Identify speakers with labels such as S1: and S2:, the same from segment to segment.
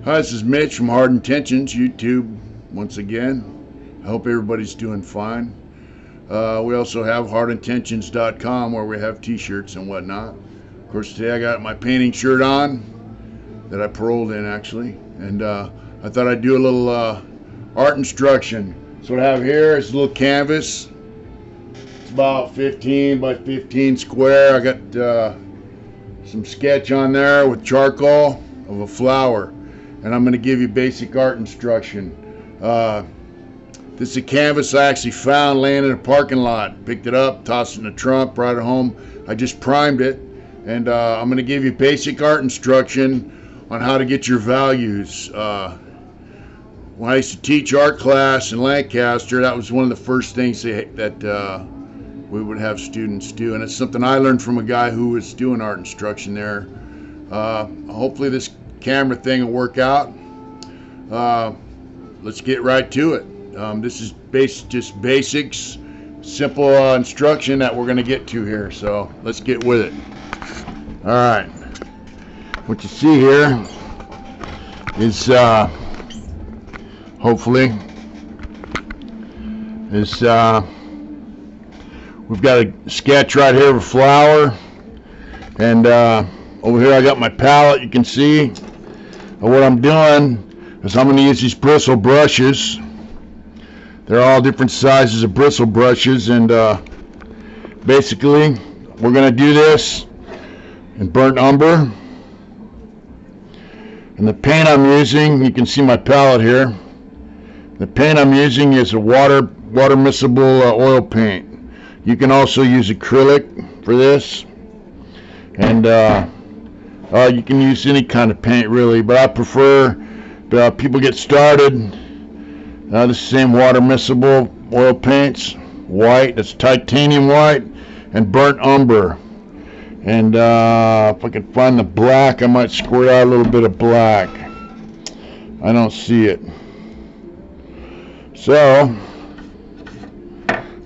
S1: Hi, this is Mitch from Hard Intentions YouTube once again. I hope everybody's doing fine. We also have hardintentions.com where we have t-shirts and whatnot. Of course, today I got my painting shirt on that I paroled in actually, and I thought I'd do a little art instruction. So what I have here is a little canvas. It's about 15 by 15 square. I got some sketch on there with charcoal of a flower. And I'm going to give you basic art instruction. This is a canvas I actually found laying in a parking lot. Picked it up, tossed it in the trunk, brought it home. I just primed it, and I'm going to give you basic art instruction on how to get your values. When I used to teach art class in Lancaster, that was one of the first things that we would have students do, and it's something I learned from a guy who was doing art instruction there. Hopefully this camera thing will work out. Let's get right to it. This is just basics, simple instruction that we're going to get to here, so let's get with it. Alright, what you see here is hopefully is we've got a sketch right here of a flower, and over here I got my palette. You can see what I'm doing is I'm going to use these bristle brushes. They're all different sizes of bristle brushes, and basically we're going to do this in burnt umber. And the paint I'm using, you can see my palette here. The paint I'm using is a water miscible oil paint. You can also use acrylic for this, and you can use any kind of paint really, but I prefer people get started. The same water miscible oil paints, white, that's titanium white, and burnt umber. And if I can find the black, I might squirt out a little bit of black. I don't see it. So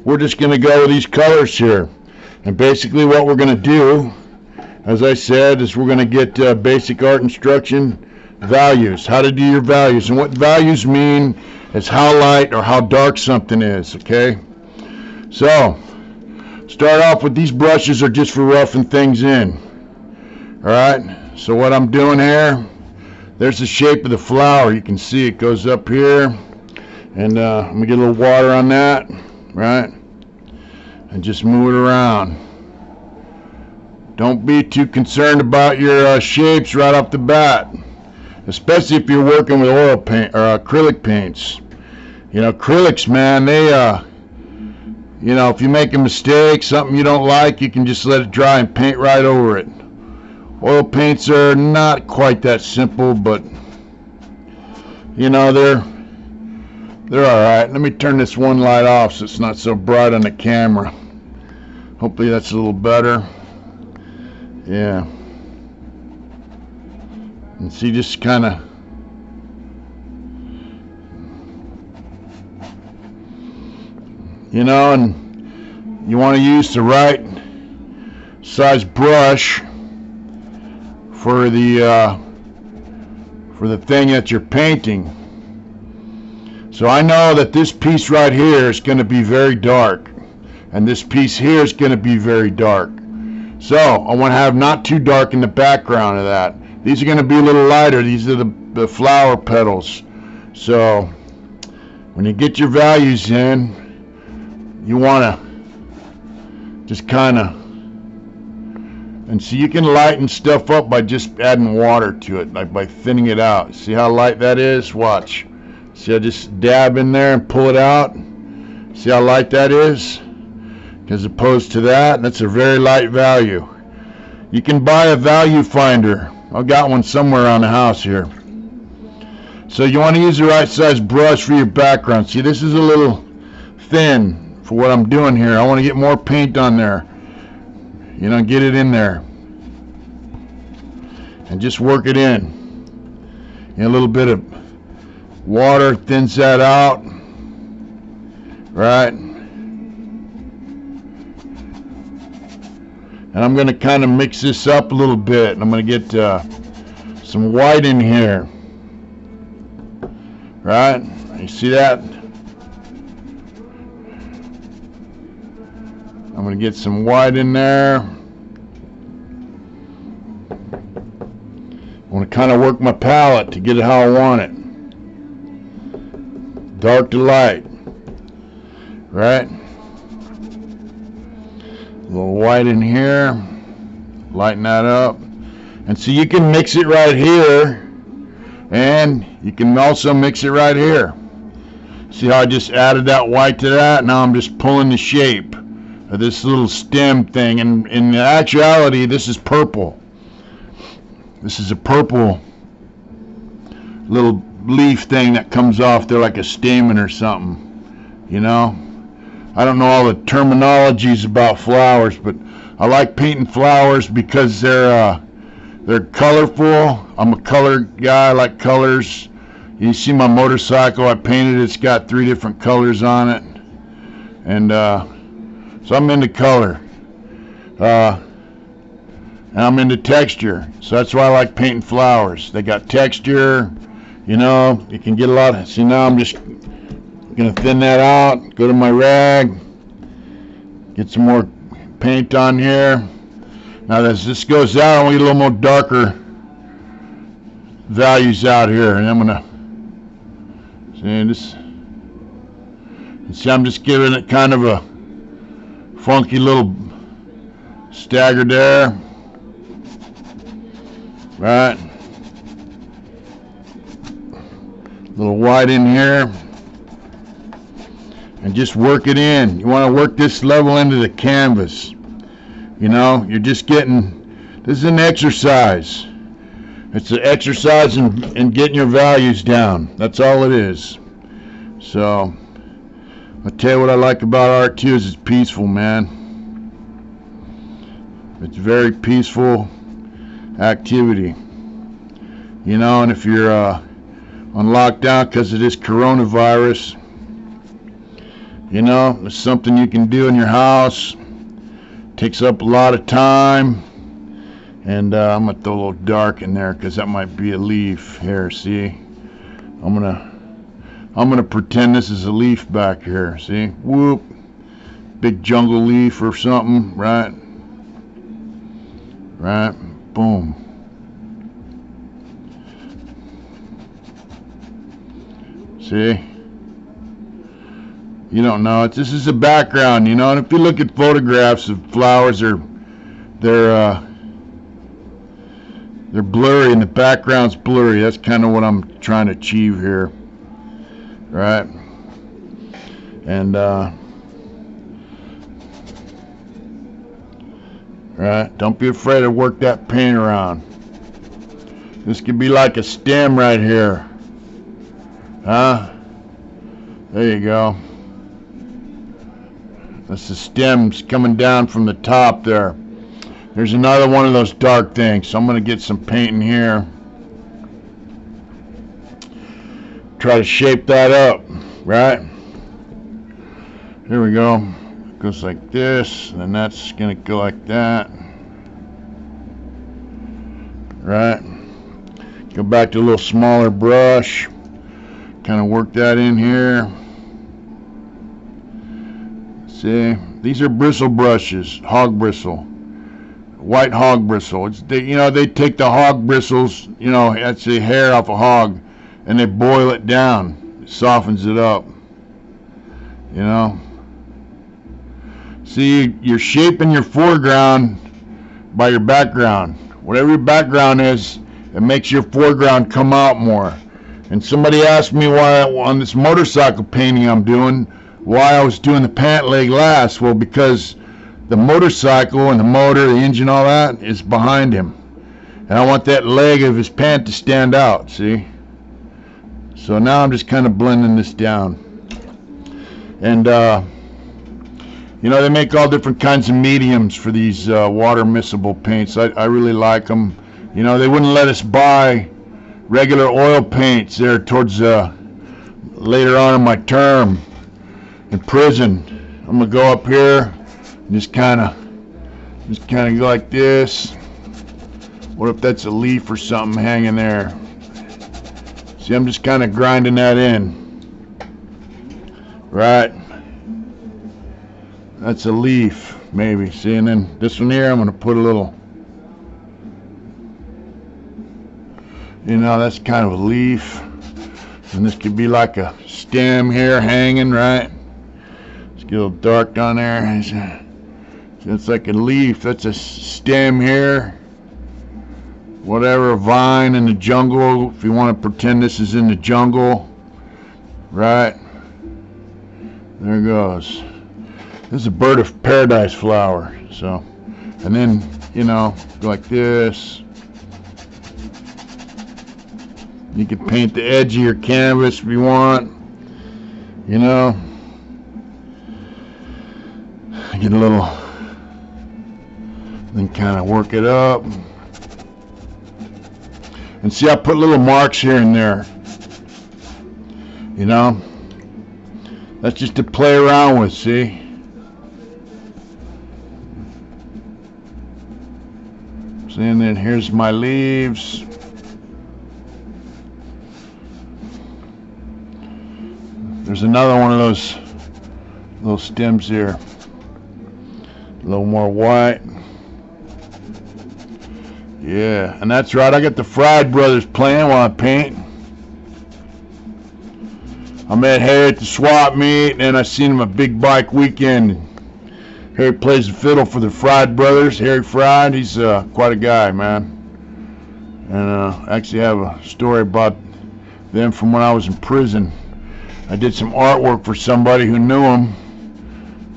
S1: we're just going to go with these colors here. And basically what we're going to do, as I said, is we're going to get basic art instruction values, how to do your values. And what values mean is how light or how dark something is, okay? So start off with these brushes are just for roughing things in. Alright, so what I'm doing here, there's the shape of the flower. You can see it goes up here, and I'm going to get a little water on that, right? And just move it around. Don't be too concerned about your shapes right off the bat, especially if you're working with oil paint or acrylic paints. You know, acrylics, man, they you know, if you make a mistake, something you don't like, you can just let it dry and paint right over it. Oil paints are not quite that simple, but you know, they're alright. Let me turn this one light off so it's not so bright on the camera. Hopefully that's a little better. Yeah. And see, just kind of and you want to use the right size brush for the thing that you're painting. So I know that this piece right here is going to be very dark, and this piece here is going to be very dark. So I want to have not too dark in the background of that. These are going to be a little lighter. These are the flower petals. So when you get your values in, you want to just kind of, and see, you can lighten stuff up by just adding water to it, like by thinning it out. See how light that is? Watch. See, I just dab in there and pull it out. See how light that is? As opposed to that, that's a very light value. You can buy a value finder. I've got one somewhere around the house here. So you want to use the right size brush for your background. See, this is a little thin for what I'm doing here. I want to get more paint on there. You know, get it in there. And just work it in. And a little bit of water thins that out. Right? And I'm going to kind of mix this up a little bit. I'm going to get some white in here. right? You see that? I'm going to get some white in there. I want to kind of work my palette to get it how I want it. Dark to light, right? A little white in here, lighten that up. And so you can mix it right here, and you can also mix it right here. See how I just added that white to that? Now I'm just pulling the shape of this little stem thing, and in actuality this is purple. This is a purple little leaf thing that comes off there like a stamen or something, you know. I don't know all the terminologies about flowers, but I like painting flowers because they're colorful. I'm a color guy. I like colors. You see my motorcycle I painted, it's got 3 different colors on it, and so I'm into color, and I'm into texture, so that's why I like painting flowers. They got texture, you know. You can get a lot of, see, now I'm just gonna thin that out, go to my rag, get some more paint on here. Now as this goes out, I want to get a little more darker values out here, and I'm gonna see this. See, I'm just giving it kind of a funky little stagger there, right? A little white in here, and just work it in. You want to work this level into the canvas. You know, you're just getting, this is an exercise. It's an exercise in getting your values down. That's all it is. So I'll tell you what I like about art too is it's peaceful, man. It's very peaceful activity. You know, and if you're on lockdown because of this coronavirus, you know, it's something you can do in your house. Takes up a lot of time. And I'm gonna throw a little dark in there because that might be a leaf. Here, see? I'm gonna pretend this is a leaf back here. See? Whoop! Big jungle leaf or something, right? Right? Boom. See? You don't know it. This is a background, you know. And if you look at photographs of flowers, they're blurry, and the background's blurry. That's kind of what I'm trying to achieve here, right? And right, don't be afraid to work that paint around. This could be like a stem right here, huh? There you go. That's the stems coming down from the top there. There's another one of those dark things, so I'm going to get some paint in here. Try to shape that up, right? Here we go. It goes like this, and then that's going to go like that. Right? Go back to a little smaller brush. Kind of work that in here. See, these are bristle brushes, hog bristle, white hog bristle. You know, they take the hog bristles, you know, that's the hair off a hog, and they boil it down. It softens it up, you know. See, you're shaping your foreground by your background. Whatever your background is, it makes your foreground come out more. And somebody asked me why on this motorcycle painting I'm doing, why I was doing the pant leg last. Well, because the motorcycle and the motor, the engine, all that is behind him, and I want that leg of his pant to stand out. See? So now I'm just kind of blending this down, and you know, they make all different kinds of mediums for these water miscible paints. I really like them. You know, they wouldn't let us buy regular oil paints there towards later on in my term in prison. I'm gonna go up here and just kind of go like this. What if that's a leaf or something hanging there? See, I'm just kind of grinding that in. Right. That's a leaf, maybe. See, and then this one here, I'm going to put a little, that's kind of a leaf. And this could be like a stem here hanging, right? Let's get a little dark down there. It's like a leaf. That's a stem here. Whatever, a vine in the jungle. If you want to pretend this is in the jungle. Right? There it goes. This is a bird of paradise flower. So, and then, go like this. You can paint the edge of your canvas if you want. Get a little, then kind of work it up. And see, I put little marks here and there. That's just to play around with, see? See, and then here's my leaves. There's another one of those little stems here. A little more white. Yeah, and that's right, I got the Fried Brothers playing while I paint. I met Harry at the swap meet, and I seen him at Big Bike Weekend. Harry plays the fiddle for the Fried Brothers, Harry Fried. He's quite a guy, man. And actually have a story about them from when I was in prison. I did some artwork for somebody who knew him.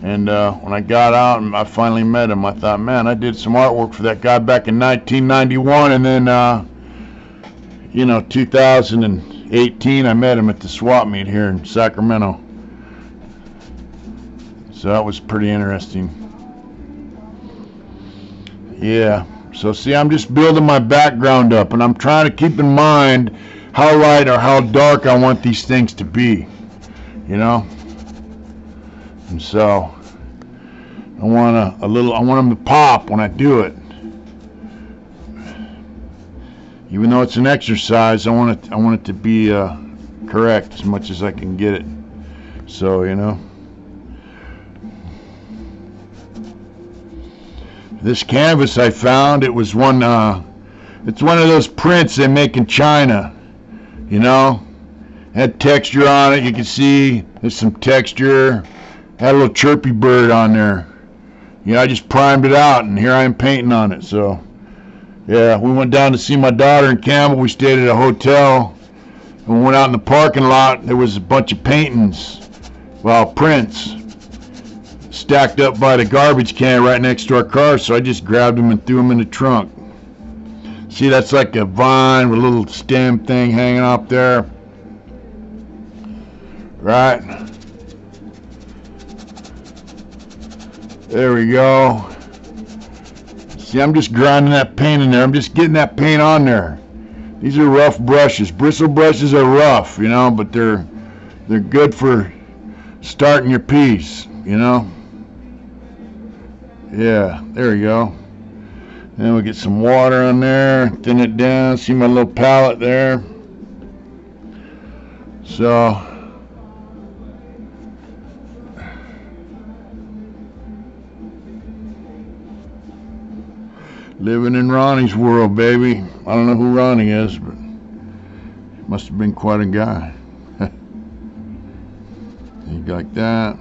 S1: And when I got out and I finally met him, I thought, man, I did some artwork for that guy back in 1991. And then, 2018, I met him at the swap meet here in Sacramento. So that was pretty interesting. Yeah. So see, I'm just building my background up, and I'm trying to keep in mind how light or how dark I want these things to be. And so I want them to pop when I do it. Even though it's an exercise, I want it to be correct as much as I can get it. So, this canvas I found, it was it's one of those prints they make in China. Had texture on it. You can see there's some texture. Had a little chirpy bird on there. I just primed it out, and here I am painting on it. So, yeah, we went down to see my daughter in Campbell. We stayed at a hotel, and we went out in the parking lot. There was a bunch of paintings, prints, stacked up by the garbage can right next to our car. So I just grabbed them and threw them in the trunk. See, that's like a vine with a little stem thing hanging up there. Right. There we go. See, I'm just grinding that paint in there. I'm just getting that paint on there. These are rough brushes. Bristle brushes are rough, but they're good for starting your piece, Yeah, there we go. Then we get some water on there, thin it down. See my little palette there. So living in Ronnie's world, baby. I don't know who Ronnie is, but he must have been quite a guy. Like that.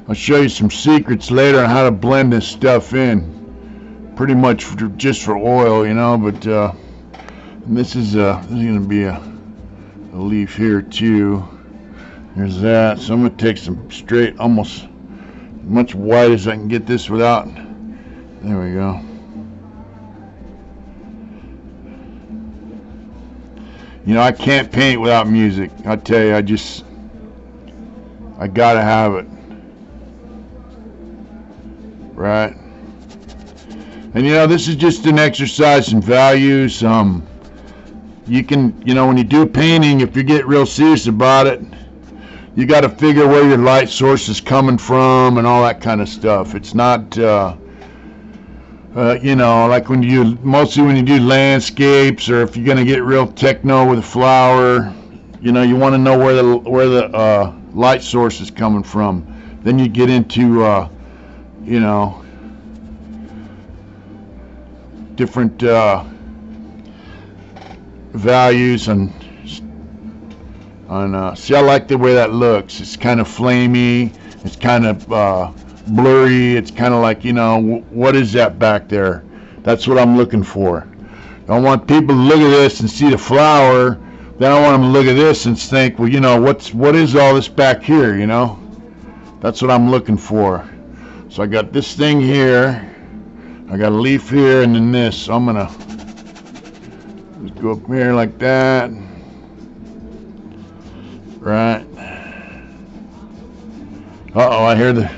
S1: I'll show you some secrets later on how to blend this stuff in. Pretty much just for oil, but this is going to be a leaf here too. There's that. So I'm going to take some straight, almost much white as I can get this without. There we go. I can't paint without music. I tell you, I gotta have it. Right? And this is just an exercise in values. You can, when you do painting, if you get real serious about it, you got to figure where your light source is coming from and all that kind of stuff. It's not You know, like mostly when you do landscapes, or if you're gonna get real techno with a flower, you know, you want to know where the light source is coming from. Then you get into you know, different values on see, I like the way that looks. It's kind of flamey, it's kind of blurry, it's kind of like, you know, what is that back there? That's what I'm looking for. I want people to look at this and see the flower, then I want them to look at this and think, well, you know, what is all this back here, you know? That's what I'm looking for. So I got this thing here, I got a leaf here, and then this. So I'm gonna just go up here like that. Right. Uh-oh, I hear there's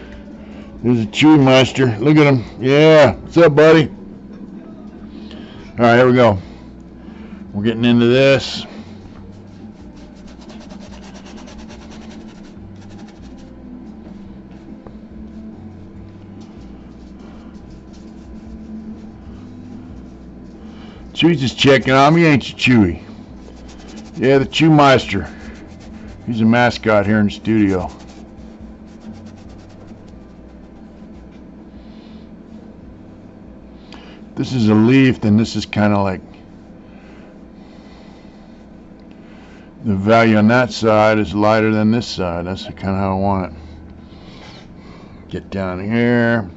S1: a chewy master. Look at him. Yeah. What's up, buddy? All right, here we go. We're getting into this. Chewy's just checking on me, ain't you, Chewy? Yeah, the Chew Meister. He's a mascot here in the studio. This is a leaf, then this is kind of like the value on that side is lighter than this side. That's kind of how I want it. Get down here,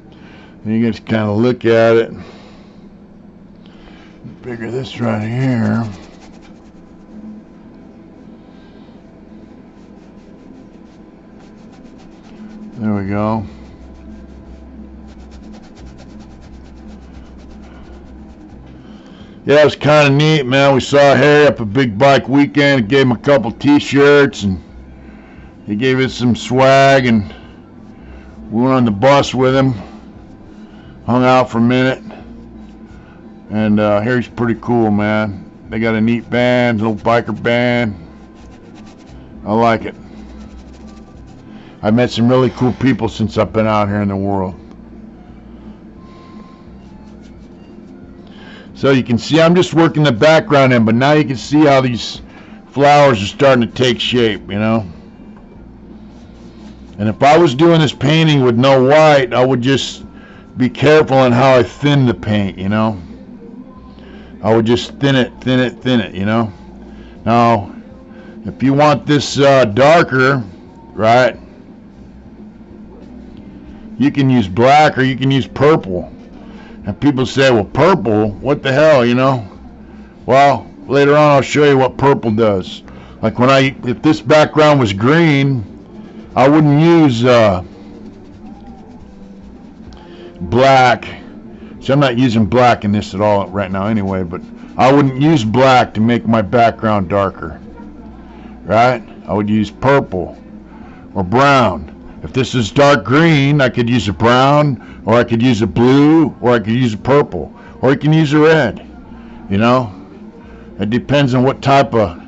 S1: and you just kind of look at it. Bigger this right here. There we go. Yeah, it was kind of neat, man. We saw Harry up at Big Bike Weekend. Gave him a couple t-shirts, and he gave us some swag, and we went on the bus with him. Hung out for a minute. And Harry's pretty cool, man. They got a neat band, little biker band. I like it. I've met some really cool people since I've been out here in the world. So you can see I'm just working the background in, but now you can see how these flowers are starting to take shape, you know. And if I was doing this painting with no white, I would just be careful on how I thin the paint, you know. I would just thin it, you know. Now, if you want this darker, right, you can use black or you can use purple. And people say, well, purple, what the hell, you know? Well, later on I'll show you what purple does. Like if this background was green, I wouldn't use black. See, I'm not using black in this at all right now anyway, but I wouldn't use black to make my background darker, right? I would use purple or brown. If this is dark green, I could use a brown, or I could use a blue, or I could use a purple, or you can use a red, you know? It depends on what type of,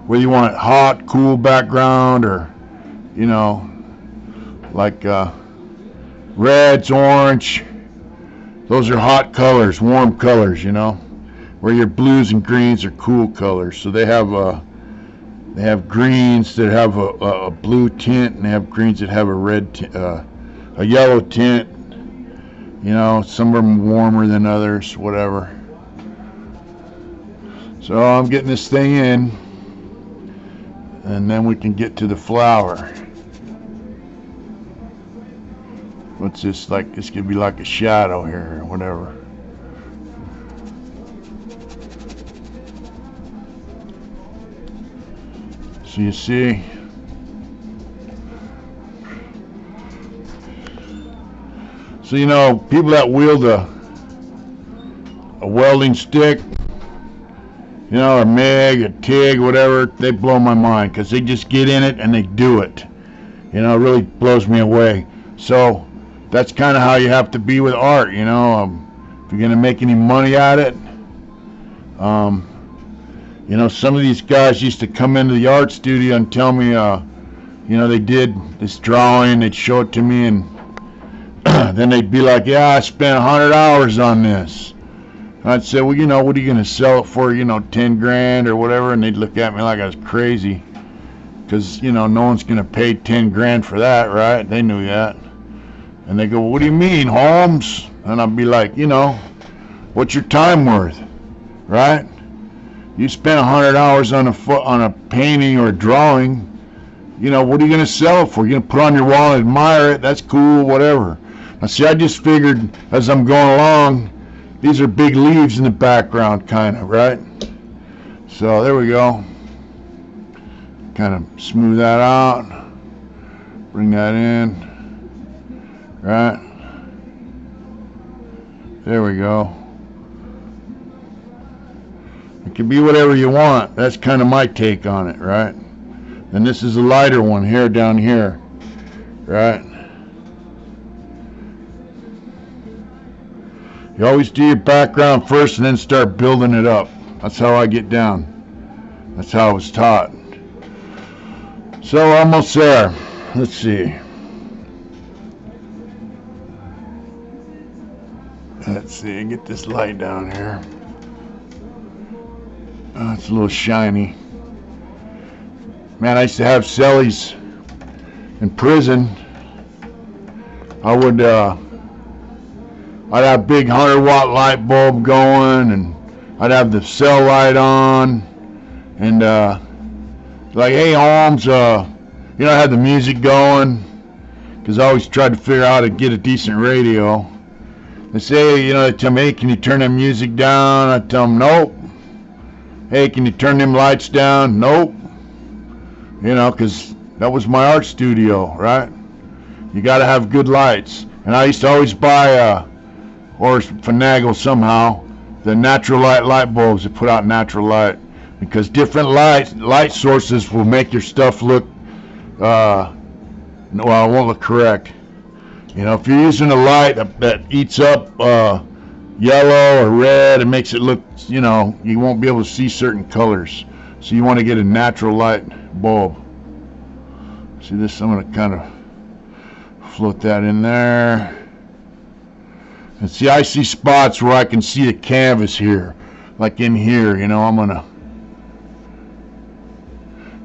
S1: whether you want hot, cool background, or, you know, like reds, orange. Those are hot colors, warm colors, you know? Where your blues and greens are cool colors. So they have greens that have a blue tint, and they have greens that have a red, a yellow tint. You know, some of them warmer than others, whatever. So I'm getting this thing in, and then we can get to the flower. What's this like? This could be like a shadow here, or whatever. So you see, so you know, people that wield a welding stick, you know, or MIG, or TIG, whatever, they blow my mind, because they just get in it and they do it. You know, it really blows me away. So that's kind of how you have to be with art, you know. If you're going to make any money at it, you know, some of these guys used to come into the art studio and tell me, you know, they did this drawing, they'd show it to me, and then they'd be like, yeah, I spent 100 hours on this. I'd say, well, you know, what are you going to sell it for, you know, 10 grand or whatever? And they'd look at me like I was crazy. Because, you know, no one's going to pay 10 grand for that, right? They knew that. And they go, well, what do you mean, Holmes? And I'd be like, you know, what's your time worth, right? You spent 100 hours on a painting or a drawing. You know, what are you going to sell it for? You're going to put it on your wall and admire it. That's cool, whatever. Now, see, I just figured as I'm going along, these are big leaves in the background, kind of, right? So there we go. Kind of smooth that out. Bring that in. Right? There we go. It can be whatever you want. That's kind of my take on it, right? And this is a lighter one here, down here, right? You always do your background first and then start building it up. That's how I get down. That's how I was taught. So almost there. Let's see. Let's see, get this light down here. Oh, it's a little shiny. Man, I used to have cellies in prison. I'd have big 100-watt light bulb going, and I'd have the cell light on, and like, hey, Holmes, you know, I had the music going, because I always tried to figure out how to get a decent radio. They say, you know, they tell me, hey, can you turn that music down? I tell them, nope. Hey, can you turn them lights down? Nope. You know, because that was my art studio, right? You got to have good lights. And I used to always buy, or finagle somehow, the natural light bulbs that put out natural light. Because different light sources will make your stuff look, well, it won't look correct. You know, if you're using a light that eats up yellow or red, it makes it look, you know, you won't be able to see certain colors. So you want to get a natural light bulb. See this? I'm going to kind of float that in there. And see, I see spots where I can see the canvas here. Like in here, you know, I'm going to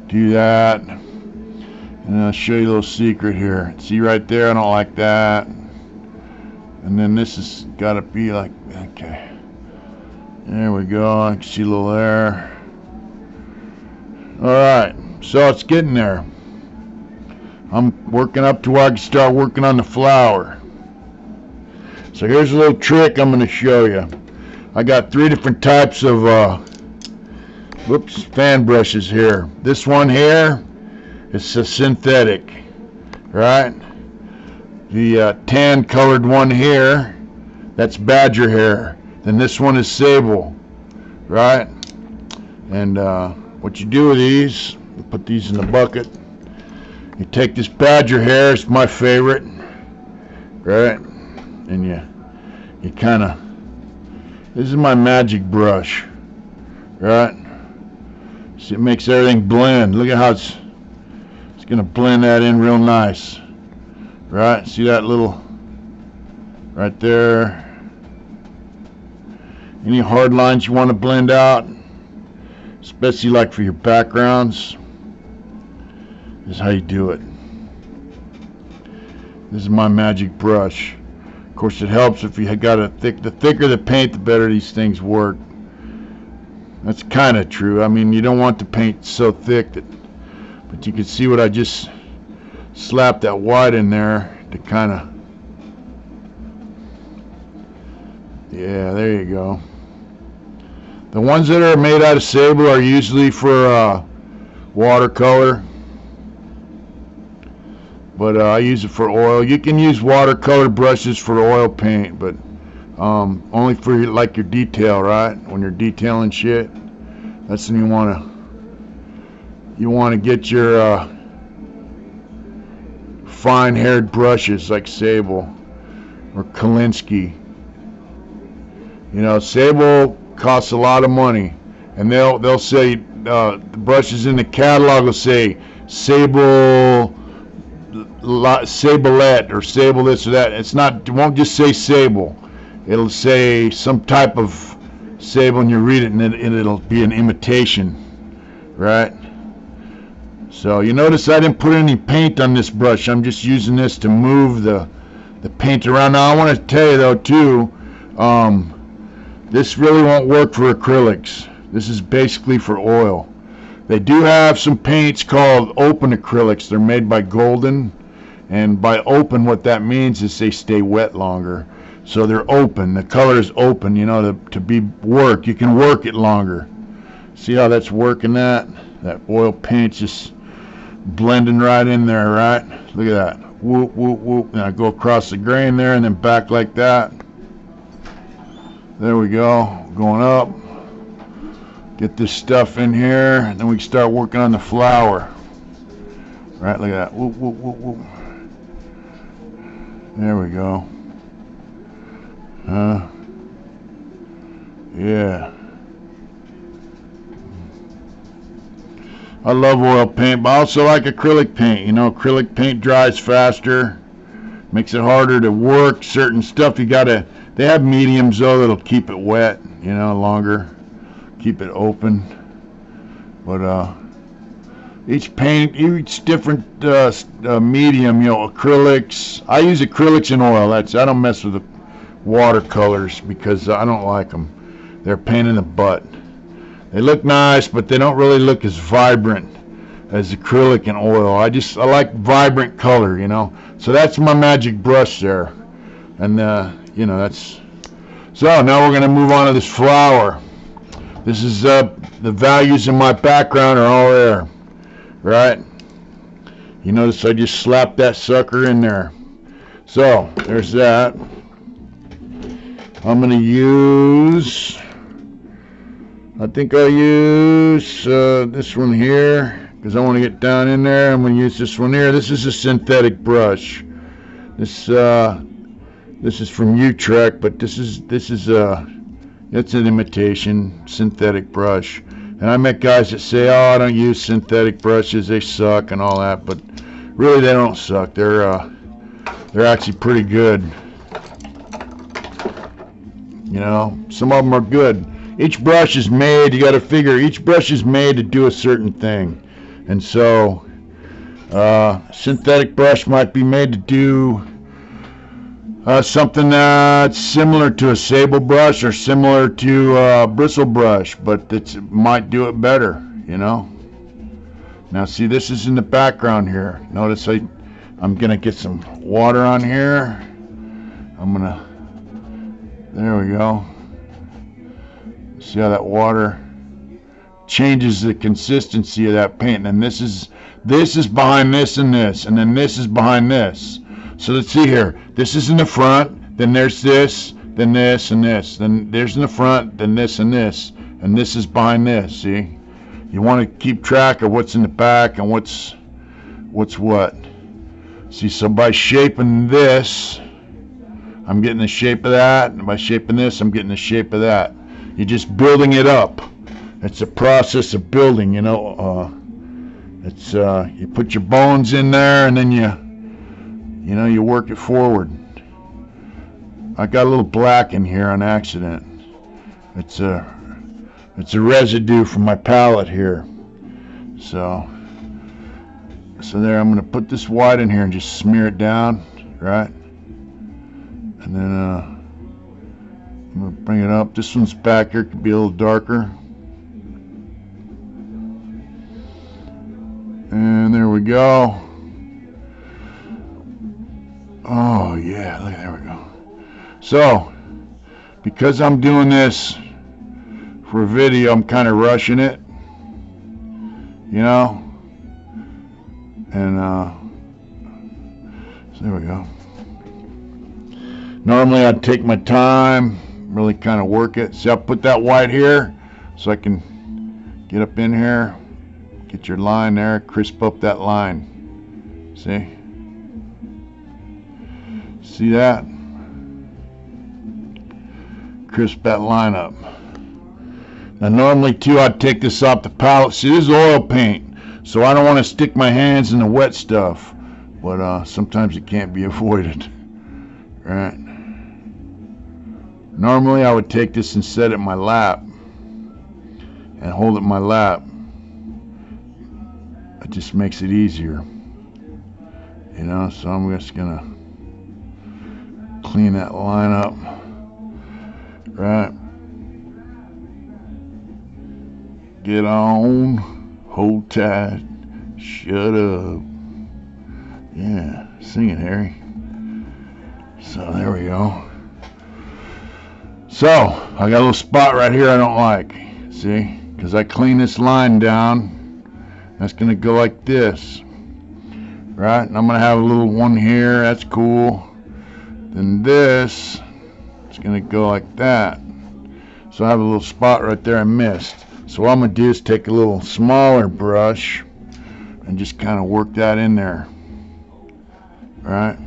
S1: do that. And I'll show you a little secret here. See right there, I don't like that. And then this has got to be like, okay. There we go, I can see a little there. Alright, so it's getting there. I'm working up to where I can start working on the flower. So here's a little trick I'm going to show you. I got 3 different types of fan brushes here. This one here, it's a synthetic, right? The tan colored one here, that's badger hair. Then this one is sable, right? And what you do with these, you put these in the bucket. You take this badger hair, it's my favorite, right? And you kind of, this is my magic brush, right? See, it makes everything blend. Look at how it's gonna blend that in real nice, right? See that little right there? Any hard lines you want to blend out, especially like for your backgrounds, this is how you do it. This is my magic brush. Of course, it helps if you got the thicker the paint, the better these things work. That's kind of true. I mean, you don't want the paint so thick that, but you can see what I just slapped that white in there to kind of, yeah, there you go. The ones that are made out of sable are usually for watercolor, but I use it for oil. You can use watercolor brushes for oil paint, but only for like your detail, right? When you're detailing shit, that's when you want to get your fine-haired brushes like sable or Kolinsky. You know, sable costs a lot of money, and they'll say the brushes in the catalog will say sable Sablette or Sable this or that. It's not. It won't just say Sable. It'll say some type of Sable, and you read it, and it'll be an imitation, right? So you notice I didn't put any paint on this brush. I'm just using this to move the paint around. Now I want to tell you though too, this really won't work for acrylics. This is basically for oil. They do have some paints called open acrylics. They're made by Golden, and by open, what that means is they stay wet longer. So they're open. The color is open, you know, to be work. You can work it longer. See how that's working that? That oil paint's just blending right in there, right? Look at that. Whoop, whoop, whoop. And I go across the grain there and then back like that. There we go. Going up. Get this stuff in here, and then we can start working on the flower. Right, look at that. Whoop, whoop, whoop, whoop. There we go. Yeah. I love oil paint, but I also like acrylic paint. You know, acrylic paint dries faster, makes it harder to work certain stuff. They have mediums though that'll keep it wet, you know, longer, keep it open. But each different medium, you know, acrylics. I use acrylics and oil. I don't mess with the watercolors because I don't like them. They're a pain in the butt. They look nice, but they don't really look as vibrant as acrylic and oil. I like vibrant color, you know. So that's my magic brush there. And, you know, that's... So now we're going to move on to this flower. This is, the values in my background are all there, right? You notice I just slapped that sucker in there. So, there's that. I'm going to use... I think I'll use this one here because I want to get down in there. I'm going to use this one here. This is a synthetic brush. This is from Utrecht, but it's an imitation synthetic brush. And I met guys that say, "Oh, I don't use synthetic brushes; they suck and all that." But really, they don't suck. They're actually pretty good. You know, some of them are good. Each brush is made, you got to figure, each brush is made to do a certain thing. And so, synthetic brush might be made to do something that's similar to a sable brush or similar to a bristle brush, but it might do it better, you know. Now see, this is in the background here. Notice I'm going to get some water on here. There we go. See how that water changes the consistency of that paint. And this is behind this and this, and then this is behind this. So let's see here. This is in the front, then there's this, then this and this. Then there's in the front, then this and this. And this is behind this, see? You want to keep track of what's in the back and what's what. See, so by shaping this, I'm getting the shape of that, and by shaping this, I'm getting the shape of that. You're just building it up. It's a process of building, you know. It's you put your bones in there, and then you work it forward. I got a little black in here on accident. It's a residue from my palette here. So there, I'm going to put this white in here and just smear it down, right? And then I'm going to bring it up. This one's back here, could be a little darker. And there we go. Oh yeah, look, there we go. So, because I'm doing this for a video, I'm kind of rushing it, you know. And so there we go. Normally I'd take my time, really kind of work it. See, I'll put that white here so I can get up in here, get your line there, crisp up that line. See? See that? Crisp that line up. Now normally too, I'd take this off the palette. See, this is oil paint, so I don't want to stick my hands in the wet stuff. but sometimes it can't be avoided, right? Normally I would take this and set it in my lap and hold it in my lap. It just makes it easier, you know. So I'm just gonna clean that line up, right? Get on, hold tight, shut up. Yeah, sing it, Harry. So there we go. So I got a little spot right here I don't like. See? Because I clean this line down. That's going to go like this. Right? And I'm going to have a little one here. That's cool. Then this is going to go like that. So I have a little spot right there I missed. So what I'm going to do is take a little smaller brush and just kind of work that in there. Right?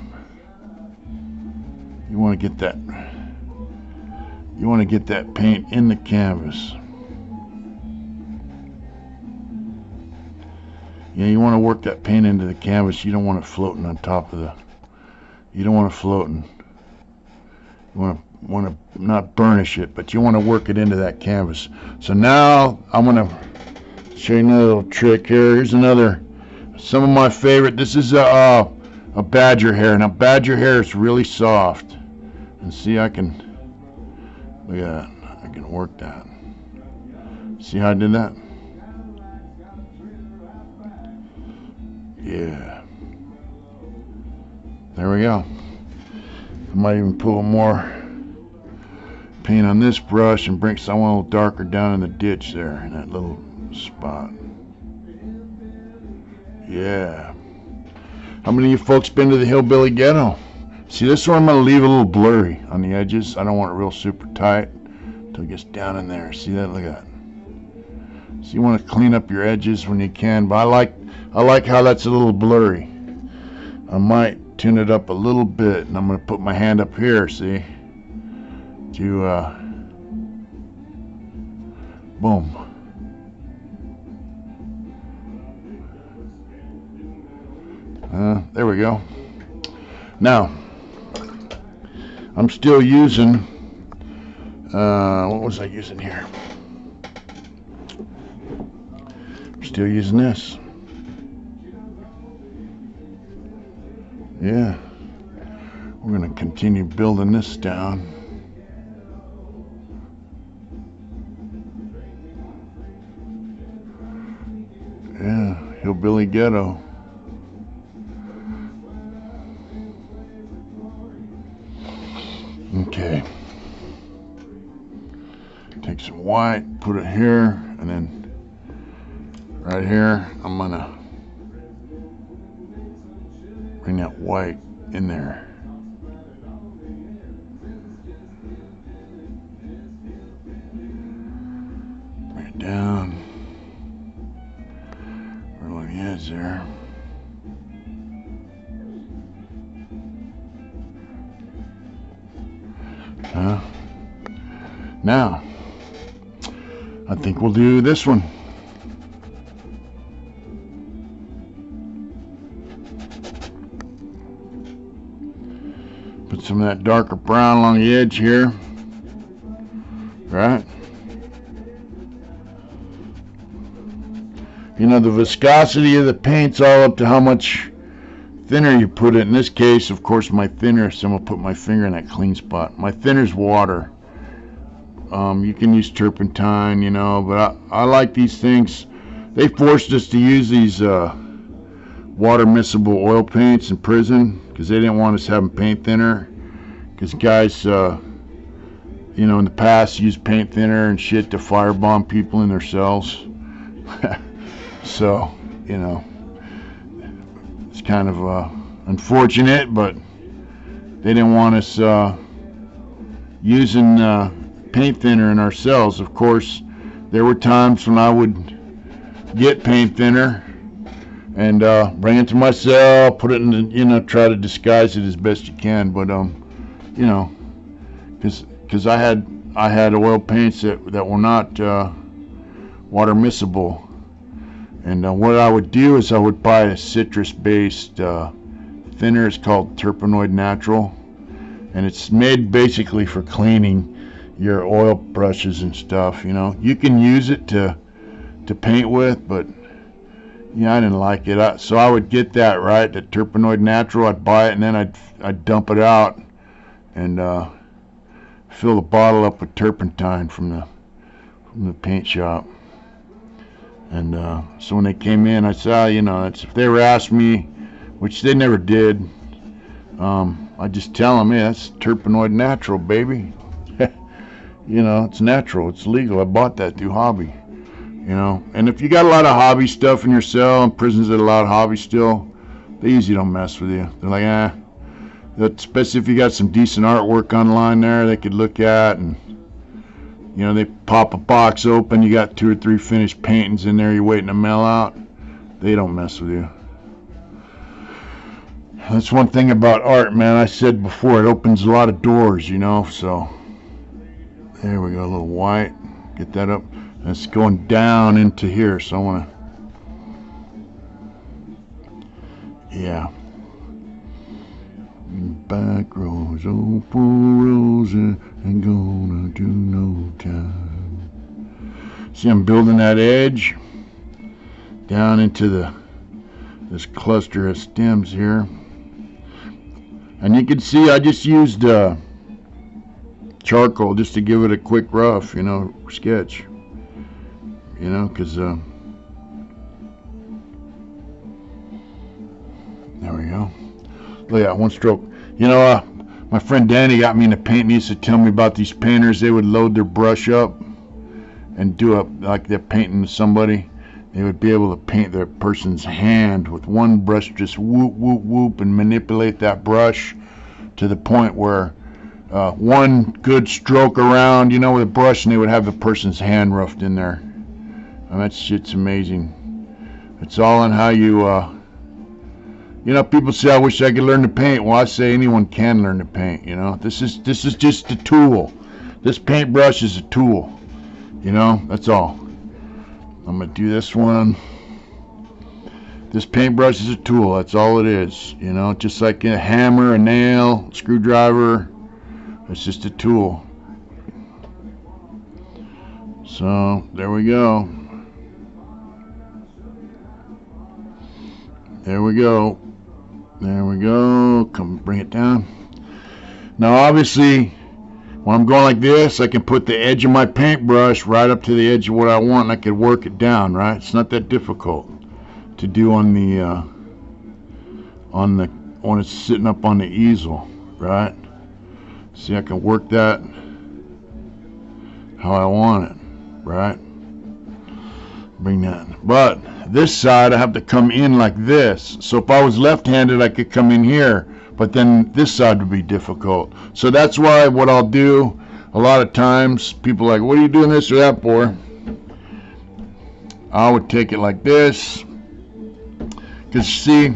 S1: You want to get that paint in the canvas. Yeah, you want to work that paint into the canvas. You don't want it floating on top of the. You don't want it floating. You want to not burnish it, but you want to work it into that canvas. So now I'm going to show you another little trick here. Here's another. Some of my favorite. This is a badger hair. Now badger hair is really soft. And see, I can. Look at that. I can work that. See how I did that? Yeah. There we go. I might even put more paint on this brush and bring someone a little darker down in the ditch there, in that little spot. Yeah. How many of you folks been to the Hillbilly Ghetto? See, this one I'm going to leave a little blurry on the edges. I don't want it real super tight until it gets down in there. See that? Look at that. So you want to clean up your edges when you can, but I like how that's a little blurry. I might tune it up a little bit, and I'm going to put my hand up here, see, to boom. There we go. Now I'm still using what was I using here? I'm still using this. Yeah, we're going to continue building this down. Yeah, Hillbilly Ghetto. Okay. Take some white, put it here, and then right here, I'm going to bring that white in there. Bring it down. Right along the edge there. Now, I think we'll do this one. Put some of that darker brown along the edge here, right? You know, the viscosity of the paint's all up to how much thinner you put it. In this case, of course, my thinner, so I'm going to put my finger in that clean spot. My thinner's water. You can use turpentine, you know, but I like these things. They forced us to use these water miscible oil paints in prison because they didn't want us having paint thinner, because guys you know, in the past used paint thinner and shit to firebomb people in their cells. So, you know, it's kind of unfortunate, but they didn't want us using paint thinner in our cells. Of course, there were times when I would get paint thinner and bring it to my cell, put it in the, you know, try to disguise it as best you can, but you know, because I had oil paints that were not water miscible, and what I would do is I would buy a citrus based thinner. It's called Terpenoid Natural, and it's made basically for cleaning your oil brushes and stuff. You know, you can use it to paint with, but yeah, I didn't like it. So I would get that, right, the Terpenoid Natural. I'd buy it, and then I'd dump it out and fill the bottle up with turpentine from the paint shop. And so when they came in, I said, you know, if they ever asked me, which they never did, I just tell them, yeah, it's Terpenoid Natural, baby. You know, it's natural, it's legal. I bought that through hobby. You know, and if you got a lot of hobby stuff in your cell, and prisons that allow hobby still, they usually don't mess with you. They're like, especially if you got some decent artwork online there they could look at, and you know, they pop a box open, you got 2 or 3 finished paintings in there you're waiting to mail out, they don't mess with you. That's one thing about art, man. I said before, it opens a lot of doors, you know. So there we go, a little white, get that up. It's going down into here, so I want to, yeah. Back rows, oh, poor Rosa, ain't gonna do no time. See, I'm building that edge down into this cluster of stems here. And you can see I just used charcoal just to give it a quick rough, you know, sketch. You know, because there we go. Look at that, one stroke. You know, my friend Danny got me into painting. He used to tell me about these painters. They would load their brush up and do up like they're painting somebody. They would be able to paint their person's hand with one brush, just whoop, whoop, whoop, and manipulate that brush to the point where one good stroke around, you know, with a brush, and they would have the person's hand roughed in there. And that shit's amazing. It's all in how you, you know, people say, I wish I could learn to paint. Well, I say anyone can learn to paint, you know. This is just a tool. This paintbrush is a tool, you know, that's all. I'm going to do this one. This paintbrush is a tool, that's all it is, you know, just like a hammer, a nail, screwdriver. It's just a tool. So, there we go. There we go. There we go. Come bring it down. Now obviously when I'm going like this, I can put the edge of my paintbrush right up to the edge of what I want, and I can work it down, right? It's not that difficult to do on the when it's sitting up on the easel, right? See, I can work that how I want it, right? Bring that. But this side I have to come in like this. So if I was left-handed, I could come in here, but then this side would be difficult. So that's why what I'll do a lot of times, people are like, what are you doing this or that for? I would take it like this, because see,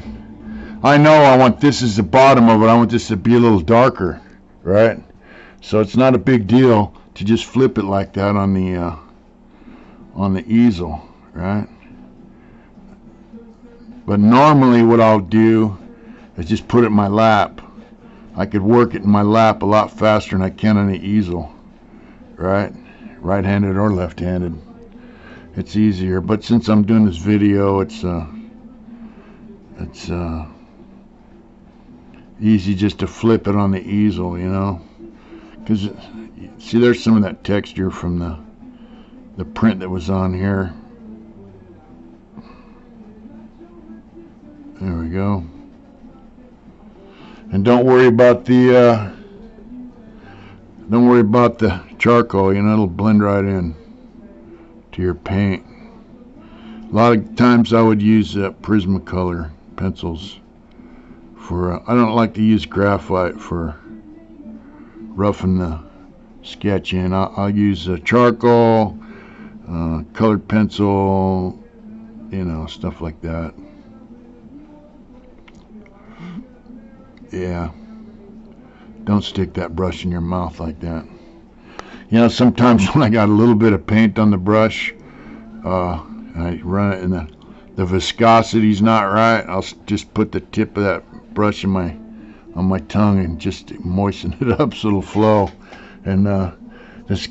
S1: I know I want this as the bottom of it. I want this to be a little darker, right? So it's not a big deal to just flip it like that on the easel, right? But normally what I'll do is just put it in my lap. I could work it in my lap a lot faster than I can on the easel, right? Right-handed or left-handed. It's easier. But since I'm doing this video, it's easy just to flip it on the easel, you know? Because, see, there's some of that texture from the print that was on here. There we go. And don't worry about the charcoal, you know, it'll blend right in to your paint. A lot of times I would use Prismacolor pencils for, I don't like to use graphite for roughing the sketch in. I'll use charcoal, colored pencil, you know, stuff like that. Yeah, don't stick that brush in your mouth like that. You know, sometimes when I got a little bit of paint on the brush, I run it and the viscosity's not right, I'll just put the tip of that brush on my tongue and just moisten it up so it'll flow. And this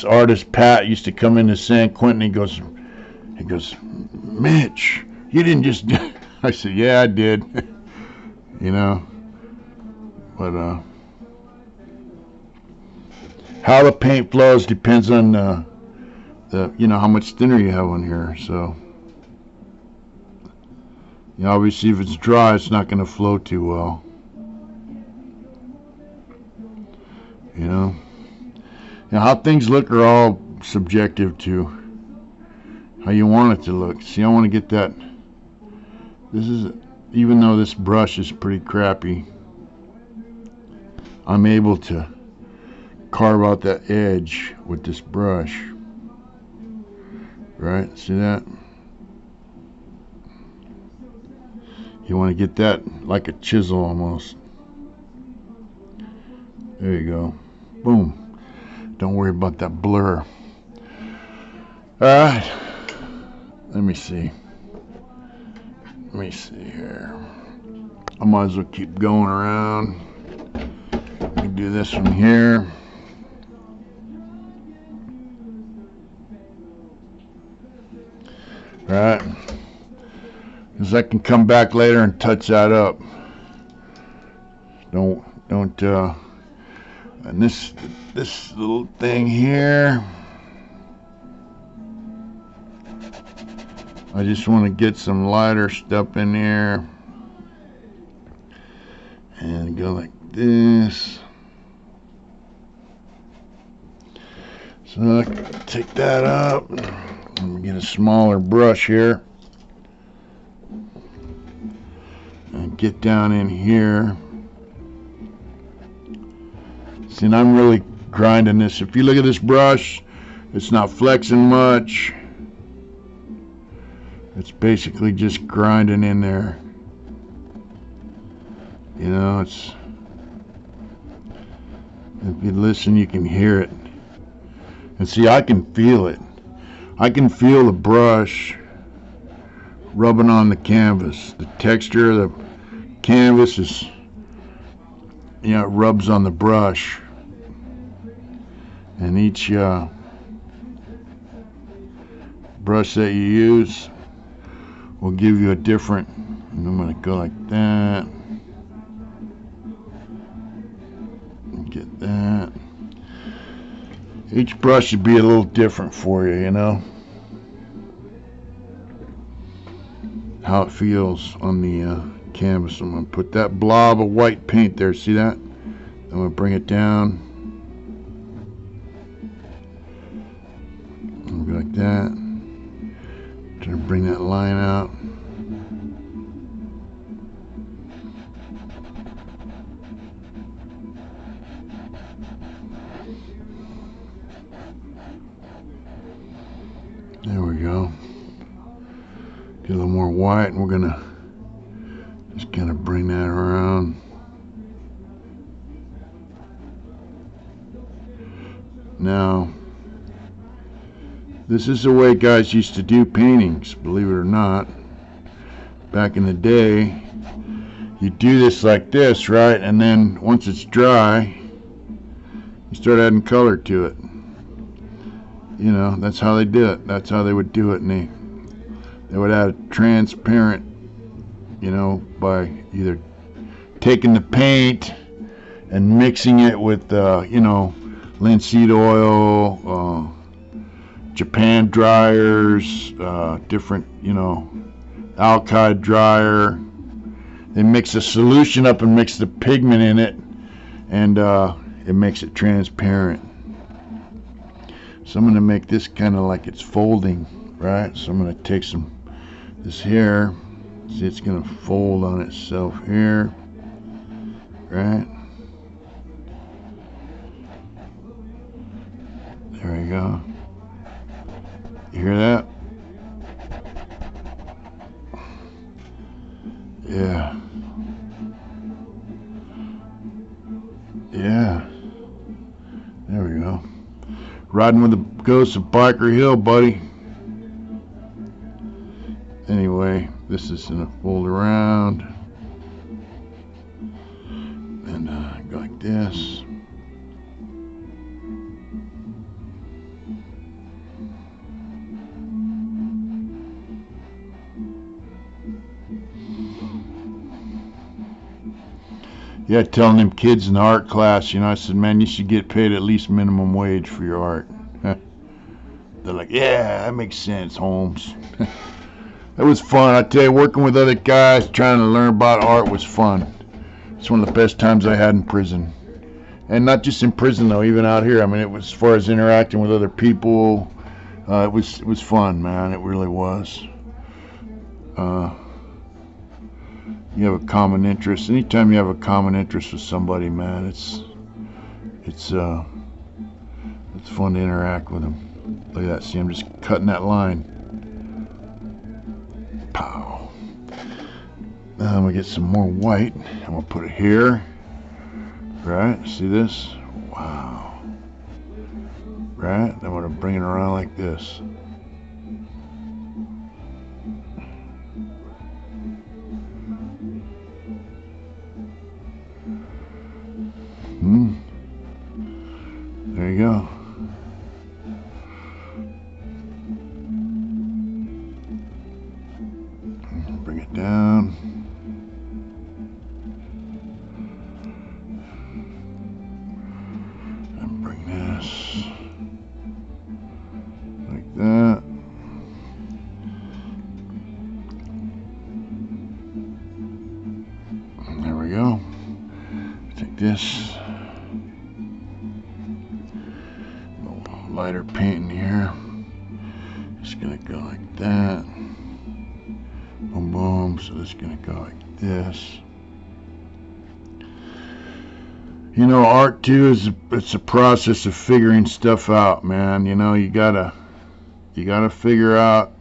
S1: artist Pat, used to come into San Quentin. He goes, Mitch, you didn't just do. I said, yeah, I did. You know, but how the paint flows depends on how much thinner you have on here. So, obviously if it's dry, it's not going to flow too well. How things look are all subjective to how you want it to look. See, I want to get that. Even though this brush is pretty crappy, I'm able to carve out that edge with this brush. Right? See that? You want to get that like a chisel almost. There you go. Boom. Don't worry about that blur. Alright. Let me see here. I might as well keep going around. We can do this from here. Right? Because I can come back later and touch that up. Don't and this little thing here, I just want to get some lighter stuff in there and go like this. So I can take that up. Let me get a smaller brush here and get down in here. See, and I'm really grinding this. If you look at this brush, it's not flexing much. It's basically just grinding in there. If you listen, you can hear it. And see, I can feel it. I can feel the brush rubbing on the canvas. The texture of the canvas is, it rubs on the brush. And each brush that you use will give you a different, and I'm going to go like that. Get that. Each brush should be a little different for you, how it feels on the canvas. I'm going to put that blob of white paint there. See that? I'm going to bring it down. Go like that. Try to bring that line out. There we go. Get a little more white, and we're gonna just kind of bring that around. Now, this is the way guys used to do paintings, believe it or not. Back in the day, you do this like this, right? And then once it's dry, you start adding color to it. That's how they did it. That's how they would do it. And they would add a transparent, by either taking the paint and mixing it with, linseed oil, Japan dryers, different, alkyd dryer. They mix the solution up and mix the pigment in it, and it makes it transparent. So I'm going to make this kind of like it's folding, right? So I'm going to take this here. See, it's going to fold on itself here, right? There we go. You hear that? Yeah. Yeah. There we go. Riding with the ghost of Biker Hill, buddy. Anyway, this is gonna fold around. this. Yeah, telling them kids in the art class, I said, man, you should get paid at least minimum wage for your art. They're like, yeah, that makes sense, Holmes. It was fun. I tell you, working with other guys, trying to learn about art was fun. It's one of the best times I had in prison. And not just in prison, though, even out here. I mean, it was as far as interacting with other people. It was fun, man. It really was. You have a common interest. Anytime you have a common interest with somebody, man, it's fun to interact with them. Look at that. See, I'm just cutting that line. Pow. Now I'm gonna get some more white. I'm gonna put it here. Right? See this? Wow. Right? I'm gonna bring it around like this. There you go. Bring it down. And bring this like that. And there we go. Take this. Lighter paint in here. It's gonna go like that. Boom, boom. So it's gonna go like this. Art too it's a process of figuring stuff out, man. You gotta figure out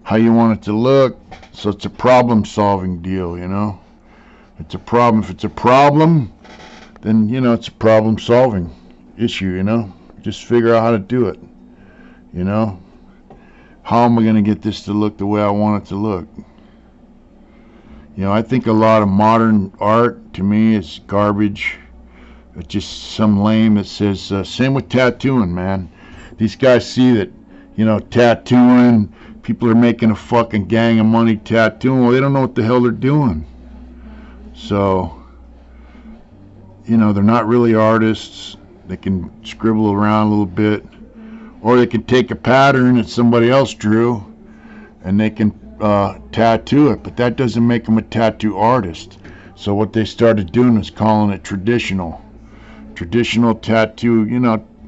S1: how you want it to look. So it's a problem-solving deal. It's a problem. If it's a problem, then it's a problem-solving issue. Just figure out how to do it. How am I going to get this to look the way I want it to look? I think a lot of modern art, to me, is garbage. It's just some lame that says, same with tattooing, man. These guys see that, tattooing, people are making a fucking gang of money tattooing. Well, they don't know what the hell they're doing. So, they're not really artists. They can scribble around a little bit, or they can take a pattern that somebody else drew and they can tattoo it, but that doesn't make them a tattoo artist. So what they started doing is calling it traditional tattoo.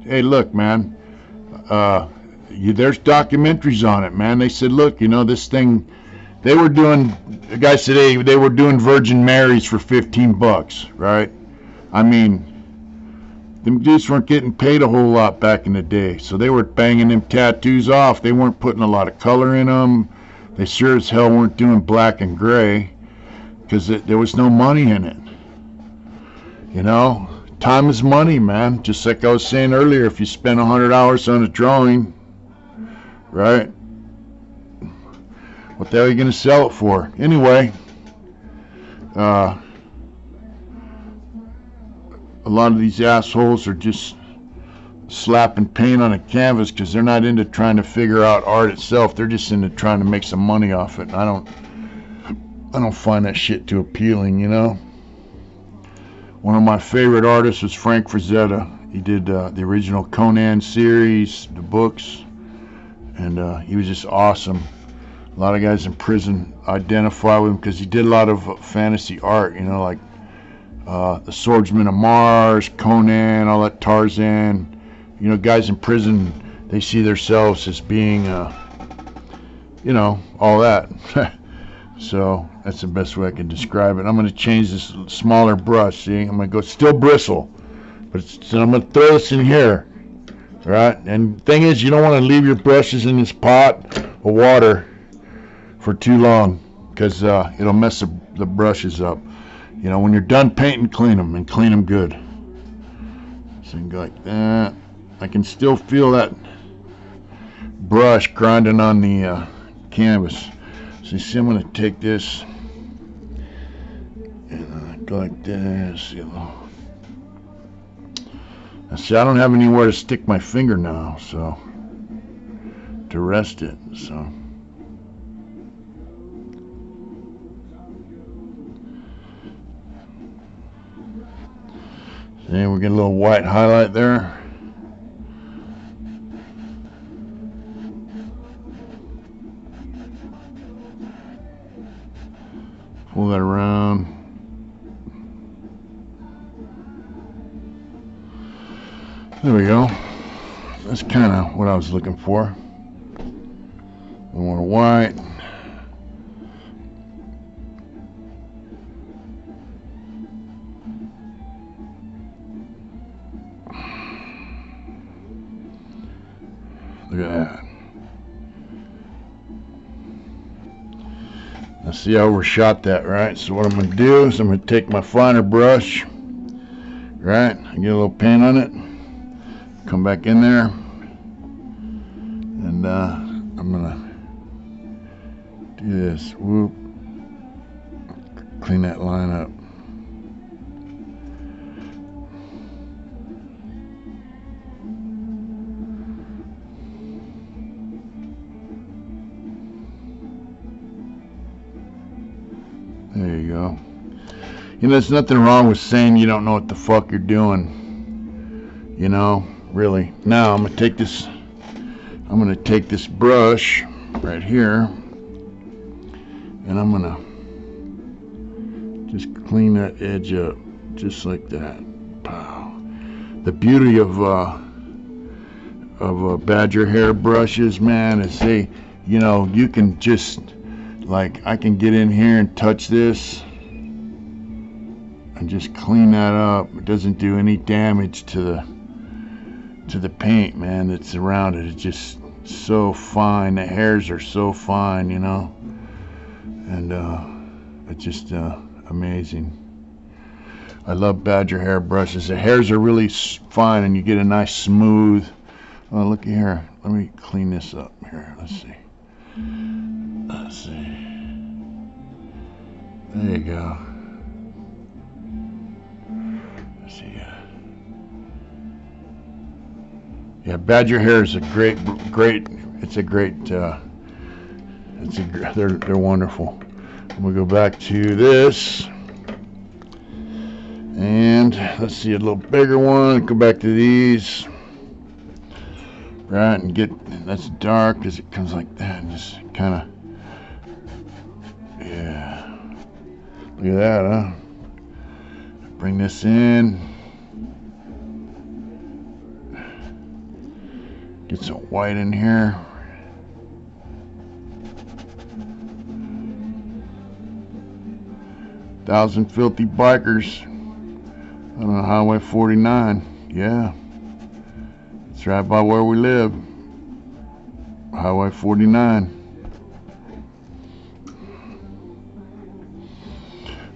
S1: Hey, look, man, there's documentaries on it, man. They said, look, this thing, the guy said, hey, they were doing Virgin Marys for $15, right? I mean, them dudes weren't getting paid a whole lot back in the day, so they were banging them tattoos off. They weren't putting a lot of color in them. They sure as hell weren't doing black and gray, because there was no money in it. Time is money, man. Just like I was saying earlier, if you spend 100 hours on a drawing, right, what the hell are you going to sell it for? Anyway, a lot of these assholes are just slapping paint on a canvas because they're not into trying to figure out art itself. They're just into trying to make some money off it. And I don't find that shit too appealing, One of my favorite artists was Frank Frazetta. He did the original Conan series, the books, and he was just awesome. A lot of guys in prison identify with him because he did a lot of fantasy art, like the Swordsman of Mars, Conan, all that, Tarzan. Guys in prison, they see themselves as being, all that. So that's the best way I can describe it. I'm going to change this smaller brush. See, I'm going to go still bristle, but I'm going to throw this in here, right? And the thing is, you don't want to leave your brushes in this pot of water for too long, because it'll mess the brushes up. When you're done painting, clean them, and clean them good. So you can go like that. I can still feel that brush grinding on the canvas. So you see, I'm going to take this and go like this, See, I don't have anywhere to stick my finger now, so to rest it, so. See, we get a little white highlight there. Pull that around. There we go. That's kind of what I was looking for. I want a white. Look at that. Now see, I overshot that, right? So what I'm going to do is I'm going to take my finer brush, right, and get a little paint on it. Come back in there, and I'm going to do this. Whoop. Clean that line up. There you go. You know, there's nothing wrong with saying you don't know what the fuck you're doing. You know, really. Now I'm gonna take this brush right here, and I'm gonna just clean that edge up just like that. Pow. The beauty of badger hair brushes, man, is you know, you can just, like, I can get in here and touch this and just clean that up. It doesn't do any damage to the paint, man, that's around it. It's just so fine. The hairs are so fine, you know, and it's just amazing. I love badger hair brushes. The hairs are really fine, and you get a nice smooth. Oh, look here. Let me clean this up here. Let's see. Let's see. There you go. Let's see. Yeah, badger hair is a great. They're wonderful. I'm gonna go back to this, and let's see a little bigger one. Go back to these, right, and get that's dark as it comes like that, and just kind of, yeah. Look at that, huh? Bring this in. Get some white in here. Thousand filthy bikers on Highway 49. Yeah, it's right by where we live. Highway 49.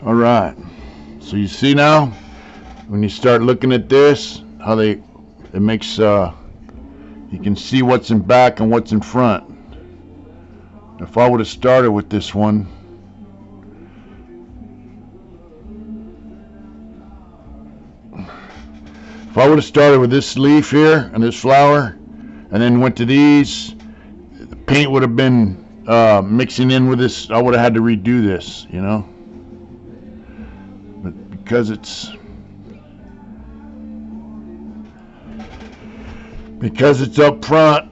S1: All right. So you see now, when you start looking at this, how it makes you can see what's in back and what's in front. If I would have started with this one, if I would have started with this leaf here and this flower, and then went to these, the paint would have been mixing in with this. I would have had to redo this, you know. But because it's up front,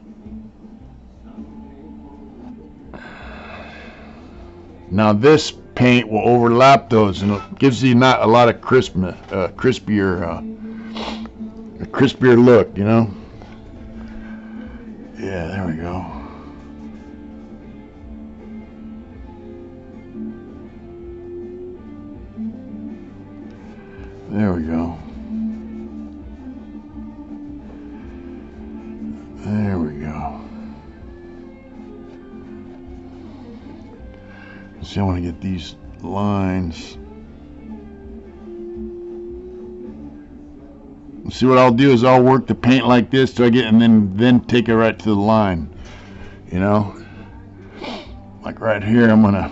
S1: now this paint will overlap those, and it gives you not a lot of crispier look, you know. Yeah, there we go. There we go. There we go. See, I want to get these lines. See, what I'll do is I'll work the paint like this till I get, and then take it right to the line. You know, like right here, I'm gonna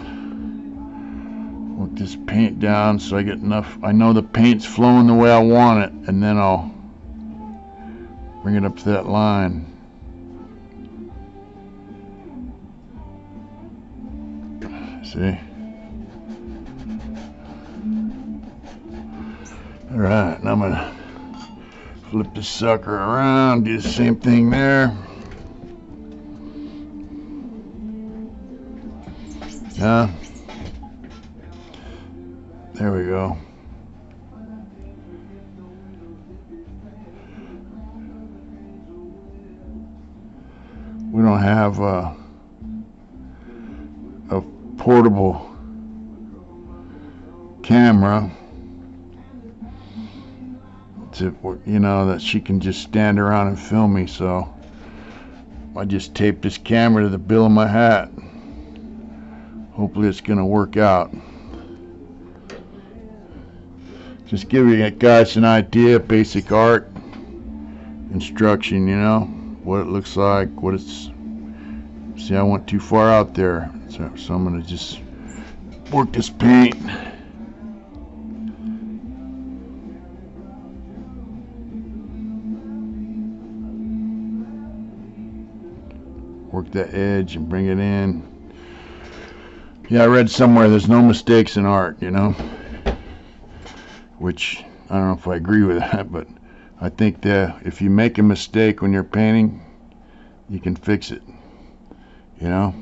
S1: work this paint down so I get enough. I know the paint's flowing the way I want it, and then I'll Bring it up to that line. See? Alright, now I'm going to flip this sucker around, do the same thing there. Yeah. There we go. We don't have a portable camera to, you know, that she can just stand around and film me, so I just taped this camera to the bill of my hat. Hopefully it's gonna work out. Just give you guys an idea, basic art instruction, you know, what it looks like, what it's. See, I went too far out there, so I'm gonna just work this paint. Work that edge and bring it in. Yeah, I read somewhere there's no mistakes in art, you know, which I don't know if I agree with that, but I think that if you make a mistake when you're painting, you can fix it, you know.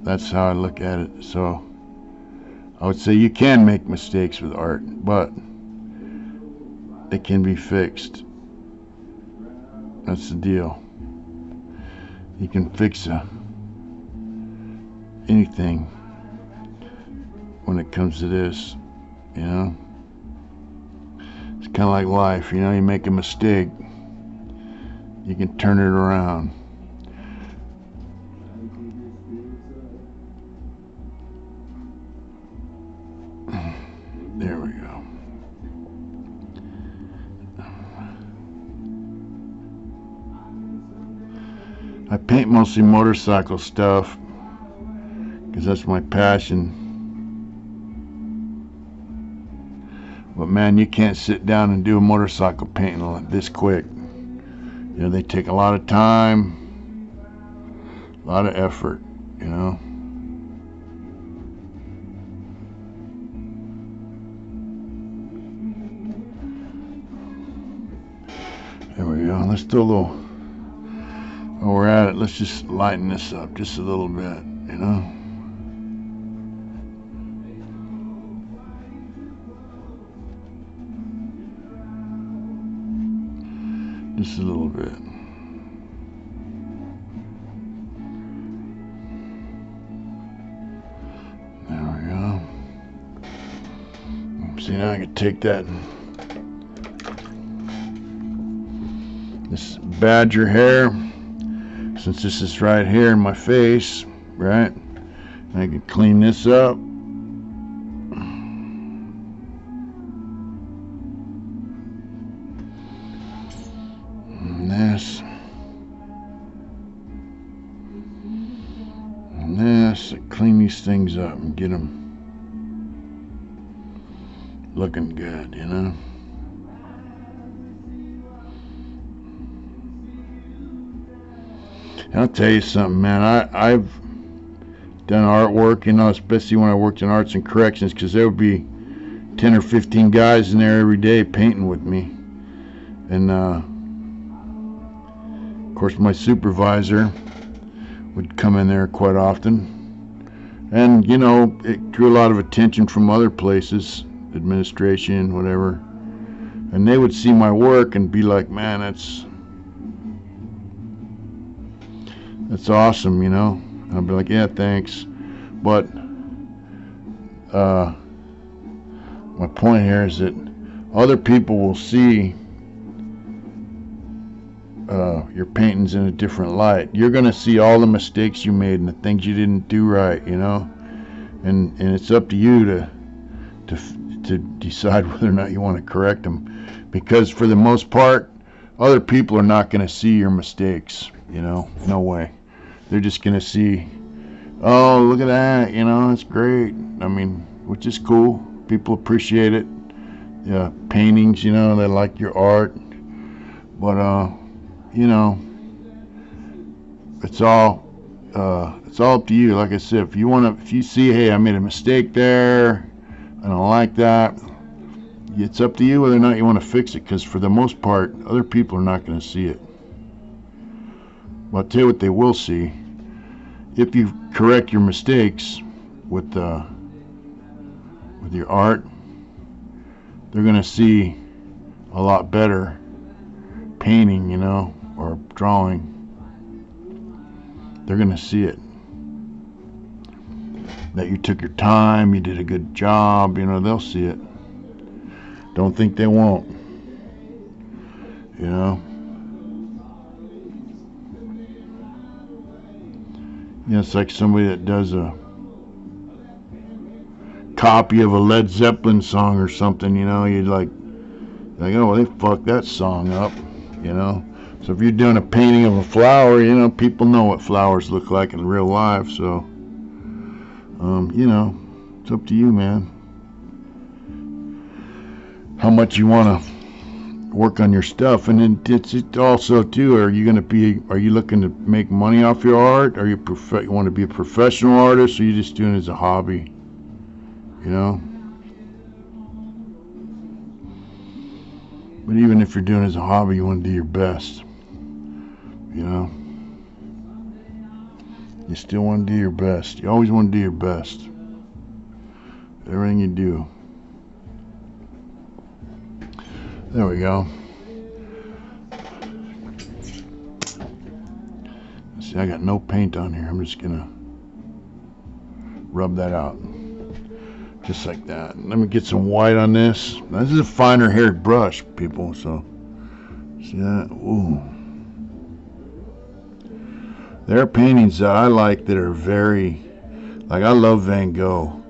S1: That's how I look at it. So I would say you can make mistakes with art, but it can be fixed. That's the deal. You can fix anything when it comes to this, you know. It's kind of like life, you know. You make a mistake, you can turn it around. There we go. I paint mostly motorcycle stuff because that's my passion. But man, you can't sit down and do a motorcycle painting this quick. You know, they take a lot of time, a lot of effort, you know. There we go. Let's do a little, while we're at it, let's just lighten this up just a little bit, you know. Just a little bit. There we go. See, now I can take that and this badger hair, since this is right here in my face, right? I can clean this up. And this. And this. Clean these things up and get them looking good, you know? I'll tell you something, man. I've done artwork, you know, especially when I worked in arts and corrections, because there would be 10 or 15 guys in there every day painting with me. And, of course, my supervisor would come in there quite often. And, you know, it drew a lot of attention from other places, administration, whatever. And they would see my work and be like, man, that's awesome, you know. And I'd be like, yeah, thanks. But my point here is that other people will see your paintings in a different light. You're gonna see all the mistakes you made and the things you didn't do right, you know. And it's up to you to decide whether or not you want to correct them, because for the most part, other people are not gonna see your mistakes. You know, no way. They're just gonna see, oh, look at that, you know, it's great. I mean, which is cool. People appreciate it. Yeah, paintings, you know, they like your art. But you know, it's all up to you. Like I said, if you see, hey, I made a mistake there, I don't like that. It's up to you whether or not you want to fix it, because for the most part, other people are not going to see it. Well, I'll tell you what they will see. If you correct your mistakes with your art, they're going to see a lot better painting, or drawing. They're going to see it. That you took your time, you did a good job, they'll see it. Don't think they won't. It's like somebody that does a copy of a Led Zeppelin song or something, you'd like, oh, they fucked that song up, So if you're doing a painting of a flower, people know what flowers look like in real life, so, it's up to you, man. How much you want to work on your stuff, and then it's also too, are you looking to make money off your art? Are you want to be a professional artist, or are you just doing it as a hobby? But even if you're doing it as a hobby, you want to do your best. You still want to do your best. You always want to do your best. Everything you do. There we go. See, I got no paint on here. I'm just gonna rub that out. Just like that. Let me get some white on this. This is a finer haired brush, people, so see that? Ooh. There are paintings that I like that are very, like, I love Van Gogh.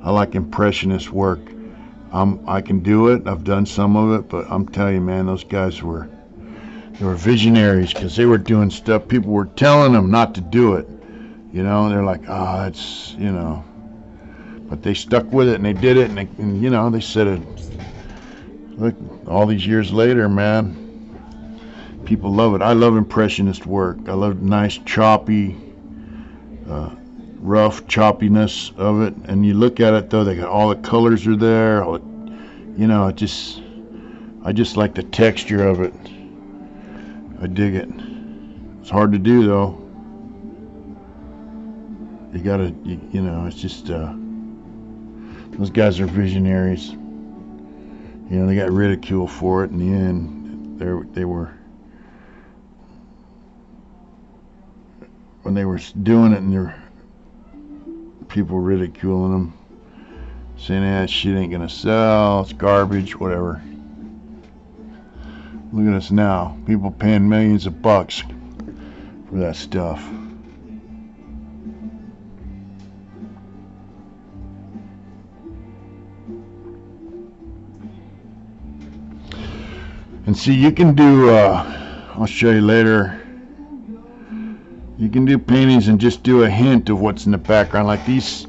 S1: I like impressionist work. I can do it. I've done some of it, but I'm telling you, man, those guys they were visionaries, because they were doing stuff people were telling them not to do it. They're like, it's, but they stuck with it and they did it, and they said it. Look, all these years later, man, people love it. I love impressionist work. I love nice, choppy, rough choppiness of it, and you look at it though, they got all the colors are there, I just like the texture of it. I dig it. It's hard to do though. You gotta, it's just those guys are visionaries. They got ridiculed for it in the end. They were, when they were doing it, and people ridiculing them, saying that shit ain't gonna sell, it's garbage, whatever. Look at us now, people paying millions of bucks for that stuff. And see, you can do, I'll show you later, you can do paintings and just do a hint of what's in the background, like these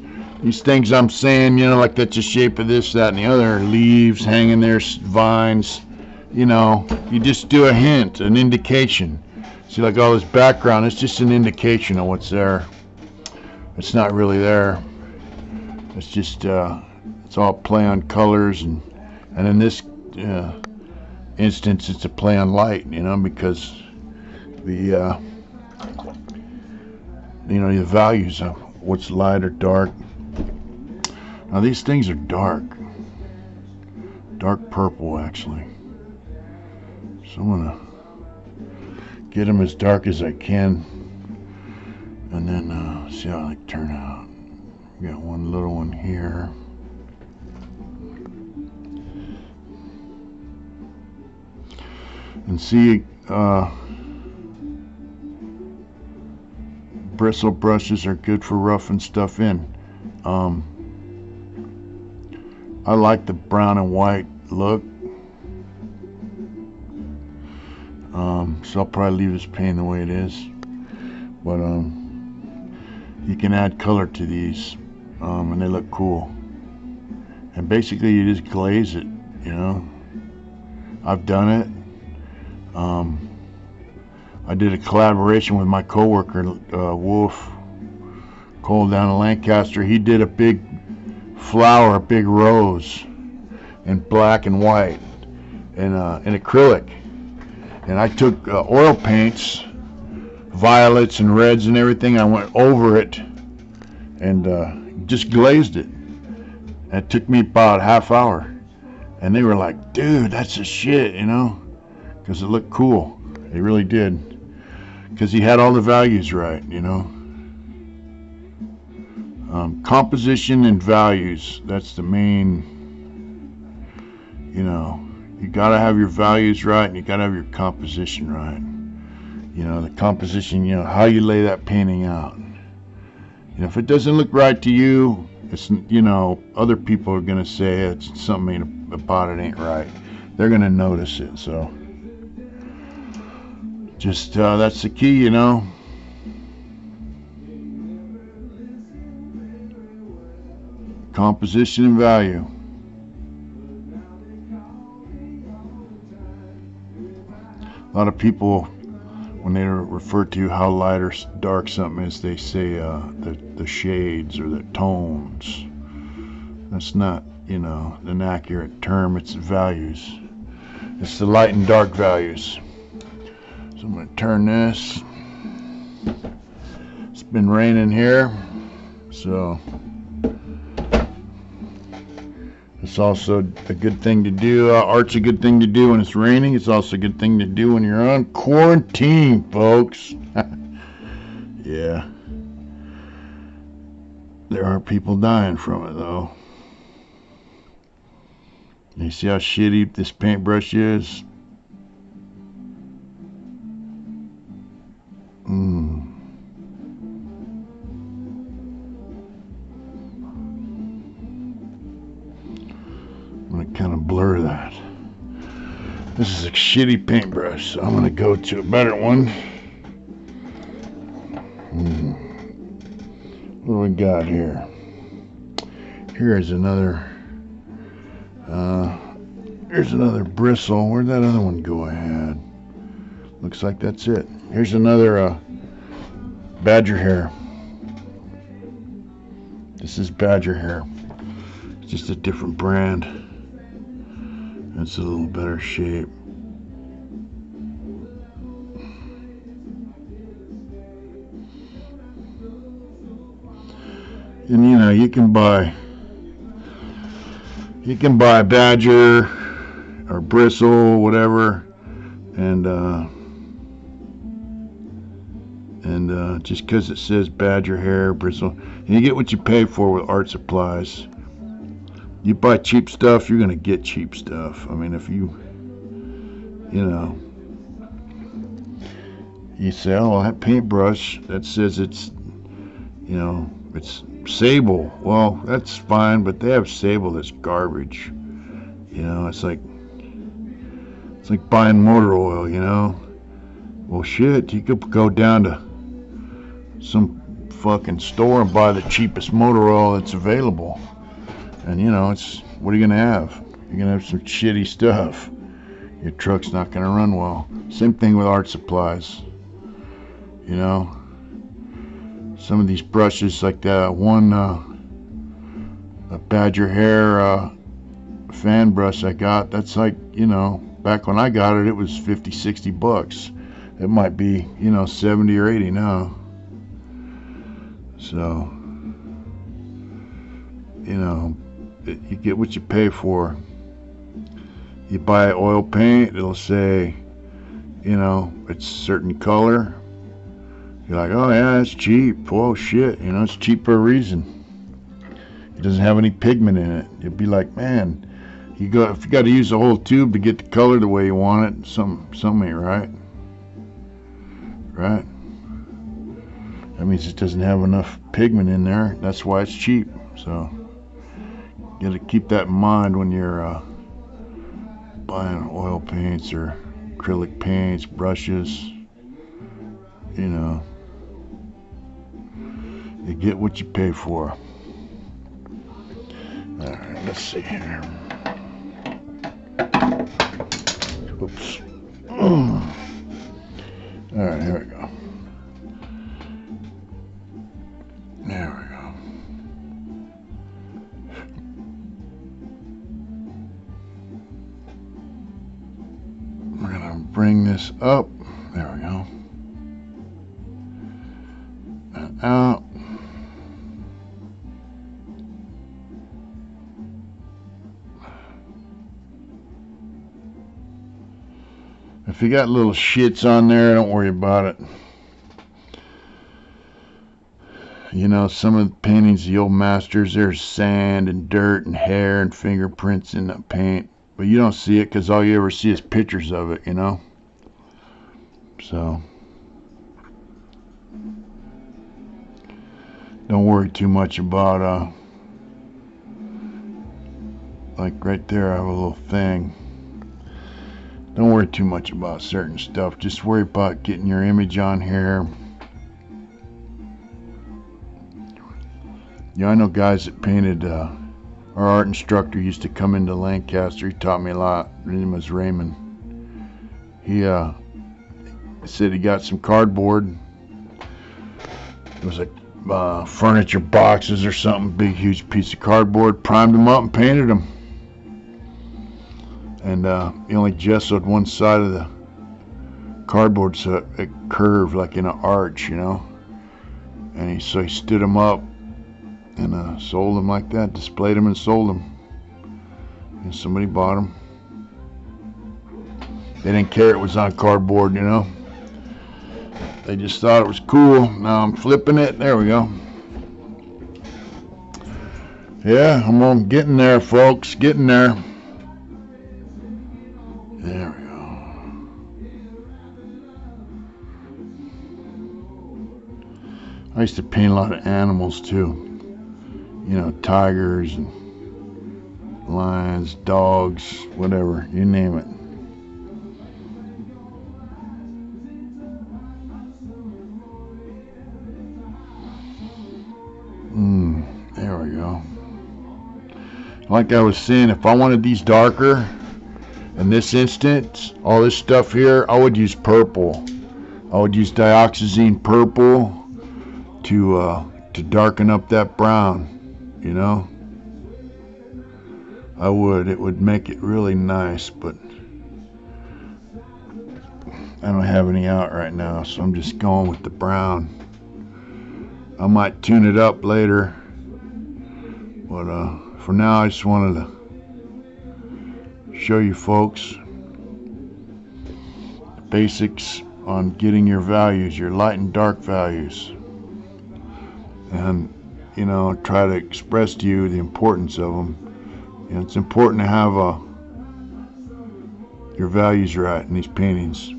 S1: things I'm saying, like that's the shape of this, that, and the other, leaves hanging there, vines, you just do a hint, an indication. See, like all this background, it's just an indication of what's there. It's not really there. It's just, it's all play on colors, and in this instance, it's a play on light, because the the values of what's light or dark. Now these things are dark purple actually, so I'm gonna get them as dark as I can, and then see how they turn out. We got one little one here. And see, bristle brushes are good for roughing stuff in. I like the brown and white look, so I'll probably leave this paint the way it is, but you can add color to these, and they look cool. And basically you just glaze it, I've done it. I did a collaboration with my coworker, Wolf Cole down in Lancaster. He did a big flower, a big rose in black and white and in acrylic. And I took oil paints, violets and reds and everything. I went over it and just glazed it. And it took me about a half hour. And they were like, dude, that's the shit, you know? Because it looked cool. It really did. Because he had all the values right, you know? Composition and values. That's the main, you know. You got to have your values right and you got to have your composition right. You know, the composition, you know, how you lay that painting out. You know, if it doesn't look right to you, it's, you know, other people are going to say it's something about it ain't right. They're going to notice it, so. Just, that's the key, you know. Composition and value. A lot of people, when they refer to how light or dark something is, they say the shades or the tones. That's not, you know, an accurate term. It's values. It's the light and dark values. So I'm going to turn this. It's been raining here, so it's also a good thing to do. Art's a good thing to do when it's raining. It's also a good thing to do when you're on quarantine, folks. Yeah. There are people dying from it, though. You see how shitty this paintbrush is? I'm going to kind of blur that. This is a shitty paintbrush, so I'm going to go to a better one. What do we got here? Here is another, here's another bristle. Where'd that other one go I had? Looks like that's it. Here's another badger hair. This is badger hair. It's just a different brand. It's a little better shape. And you know, you can buy badger or bristle, whatever, and just because it says badger hair, bristle, and you get what you pay for with art supplies. You buy cheap stuff, you're gonna get cheap stuff. I mean, if you know, you say, oh, that paintbrush that says it's, you know, it's sable. Well, that's fine, but they have sable that's garbage. You know, it's like buying motor oil, you know. Well, shit, you could go down to some fucking store and buy the cheapest motor oil that's available. And, you know, it's, what are you going to have? You're going to have some shitty stuff. Your truck's not going to run well. Same thing with art supplies. You know, some of these brushes, like that one a badger hair fan brush I got, that's like, you know, back when I got it, it was 50, 60 bucks. It might be, you know, 70 or 80 now. So, you know, you get what you pay for. You buy oil paint, it'll say, you know, it's a certain color. You're like, oh yeah, it's cheap. Oh shit, you know, it's cheap for a reason. It doesn't have any pigment in it. You'll be like, man, if you got to use the whole tube to get the color the way you want it, something ain't right. Right? That means it doesn't have enough pigment in there. That's why it's cheap. So you got to keep that in mind when you're buying oil paints or acrylic paints, brushes. You know, you get what you pay for. Alright, let's see here. Oops. Alright, here we go. There we go. We're gonna bring this up. There we go. And out. If you got little shits on there, don't worry about it. You know, some of the paintings, the old masters, there's sand and dirt and hair and fingerprints in the paint. But you don't see it because all you ever see is pictures of it, you know? So, don't worry too much about, like right there I have a little thing. Don't worry too much about certain stuff. Just worry about getting your image on here. Yeah, I know guys that painted, our art instructor used to come into Lancaster. He taught me a lot. His name was Raymond. He said he got some cardboard. It was like furniture boxes or something, big huge piece of cardboard, primed them up and painted them. And he only gessoed one side of the cardboard so it curved like in an arch, you know. And so he stood them up and sold them like that, displayed them and sold them. And somebody bought them. They didn't care it was on cardboard, you know. They just thought it was cool. Now I'm flipping it. There we go. Yeah, I'm getting there, folks. Getting there. There we go. I used to paint a lot of animals too. You know, tigers and lions, dogs, whatever, you name it. There we go. Like I was saying, if I wanted these darker, in this instance, all this stuff here, I would use purple. I would use dioxazine purple to darken up that brown, you know. I would. It would make it really nice, but I don't have any out right now, so I'm just going with the brown. I might tune it up later, but for now I just wanted to show you folks the basics on getting your values, your light and dark values, and you know, try to express to you the importance of them. And it's important to have your values right in these paintings.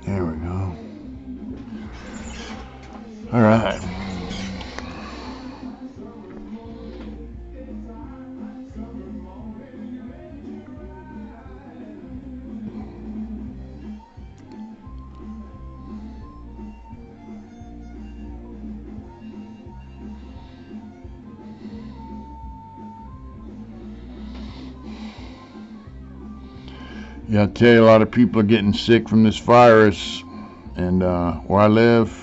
S1: There we go. All right. Yeah, I tell you, a lot of people are getting sick from this virus, and where I live,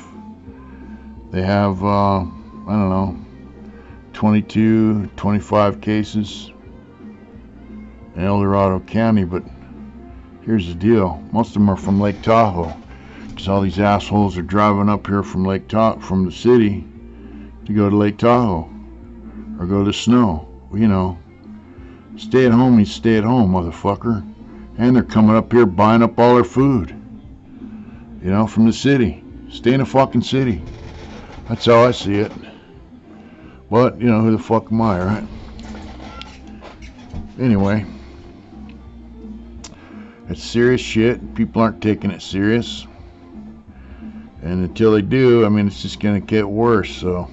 S1: they have, I don't know, 22, 25 cases in El Dorado County, but here's the deal. Most of them are from Lake Tahoe, because all these assholes are driving up here from Lake Tahoe, from the city, to go to Lake Tahoe, or go to Snow. You know, stay at home, you stay at home, motherfucker. And they're coming up here buying up all their food, you know, from the city. Stay in the fucking city. That's how I see it. But, you know, who the fuck am I, right? Anyway, it's serious shit. People aren't taking it serious. And until they do, I mean, it's just going to get worse. So,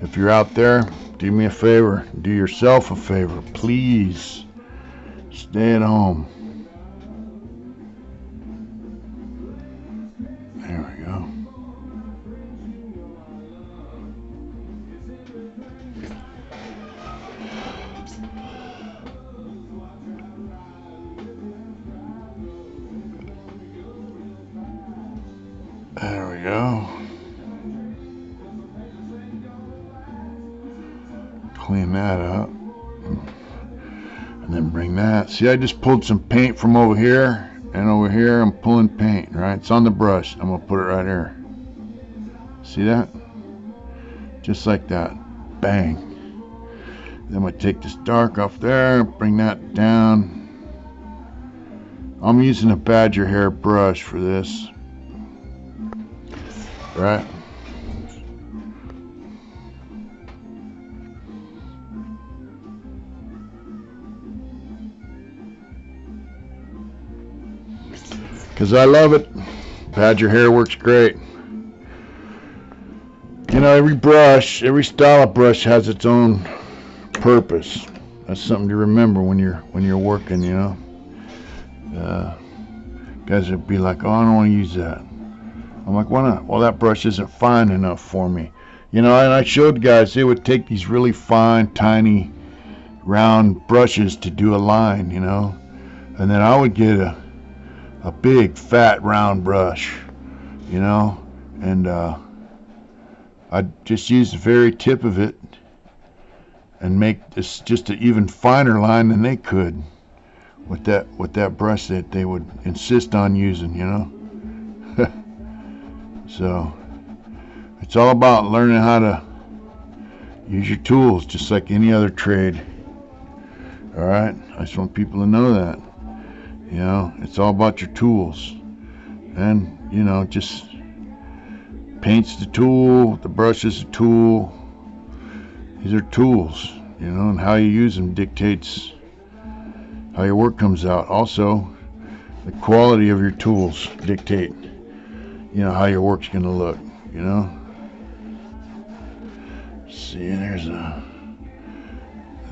S1: if you're out there, do me a favor. Do yourself a favor. Please. Stay at home. There we go. There we go. Clean that up. And then bring that. See, I just pulled some paint from over here. And over here, I'm pulling paint, right? It's on the brush. I'm going to put it right here. See that? Just like that. Bang. Then I'm going to take this dark off there, bring that down. I'm using a badger hair brush for this. Right? Because I love it. Badger hair works great. You know, every brush, every style of brush has its own purpose. That's something to remember when you're working, you know. Guys would be like, oh, I don't want to use that. I'm like, why not? Well, that brush isn't fine enough for me. You know, and I showed guys, they would take these really fine, tiny, round brushes to do a line, you know. And then I would get a big, fat, round brush, you know. And I'd just use the very tip of it and make this just an even finer line than they could with that brush that they would insist on using, you know. So it's all about learning how to use your tools just like any other trade. All right, I just want people to know that, you know, it's all about your tools. And you know, just paint's the tool, the brush is the tool. These are tools, you know, and how you use them dictates how your work comes out. Also, the quality of your tools dictate, you know, how your work's going to look, you know. See, there's a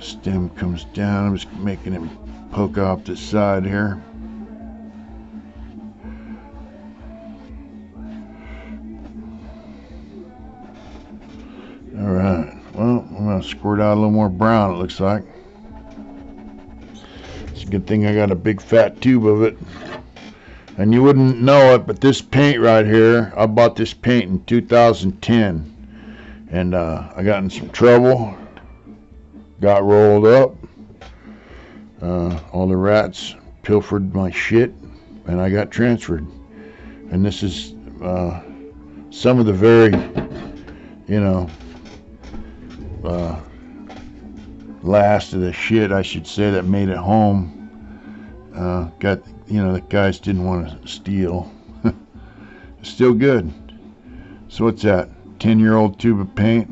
S1: stem comes down. I'm just making him poke off the side here. All right. Well, I'm going to squirt out a little more brown, it looks like. It's a good thing I got a big fat tube of it. And you wouldn't know it, but this paint right here, I bought this paint in 2010. And I got in some trouble. Got rolled up. All the rats pilfered my shit. And I got transferred. And this is some of the very, you know, last of the shit, I should say, that made it home. Got, you know, the guys didn't want to steal. It's still good. So what's that? 10-year-old tube of paint.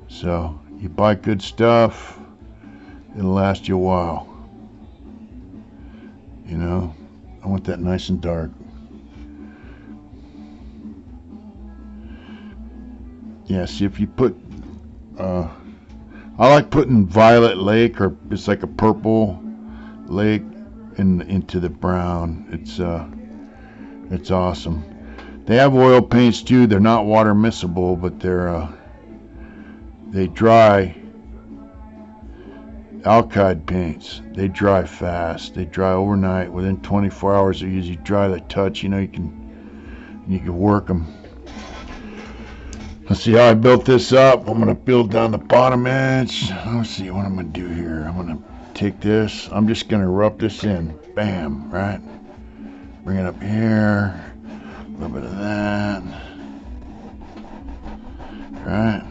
S1: So you buy good stuff, it'll last you a while. You know, I want that nice and dark. Yeah, see, if you put I like putting violet lake, or it's like a purple lake, into the brown. It's awesome. They have oil paints too. They're not water miscible, but they dry. Alkyd paints, they dry fast. They dry overnight. Within 24 hours, they're usually dry to touch. You know, you can work them. Let's see how I built this up. I'm going to build down the bottom edge. Let's see what I'm going to do here. I'm going to take this. I'm just going to rub this in. Bam, right? Bring it up here. A little bit of that. Right?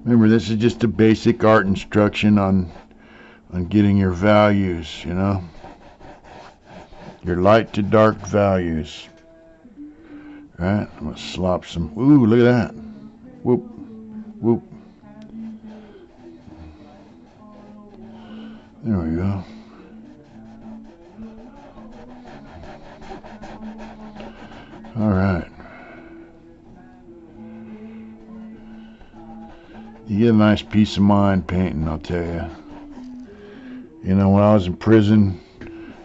S1: Remember, this is just a basic art instruction on getting your values, you know? Your light to dark values. Right? I'm going to slop some. Ooh, look at that. Whoop. Whoop. There we go. All right. You get a nice peace of mind painting, I'll tell you. You know, when I was in prison,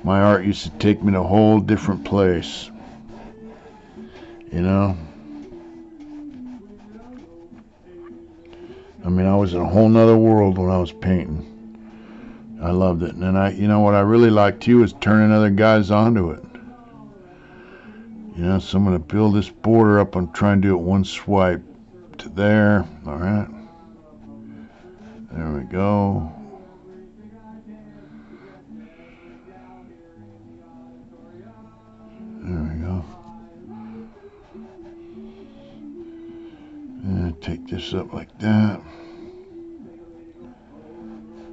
S1: my art used to take me to a whole different place. You know? I mean, I was in a whole nother world when I was painting. I loved it. And you know what I really like too is turning other guys onto it. You know, so I'm going to build this border up. I'm trying to do it one swipe to there. All right. There we go. There we go. And take this up like that.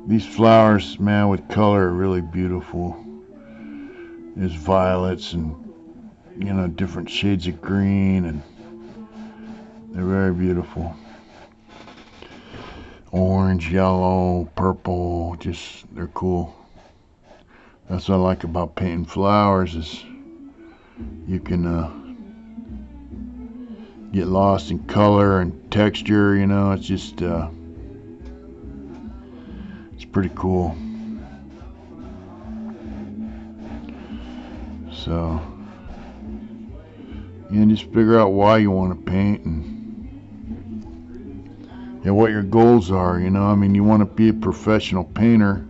S1: These flowers, man, with color are really beautiful. There's violets and, you know, different shades of green, and they're very beautiful. Orange, yellow, purple, just, they're cool. That's what I like about painting flowers, is you can get lost in color and texture, you know. It's just it's pretty cool. So you can just figure out why you want to paint and what your goals are, you know. I mean, you want to be a professional painter.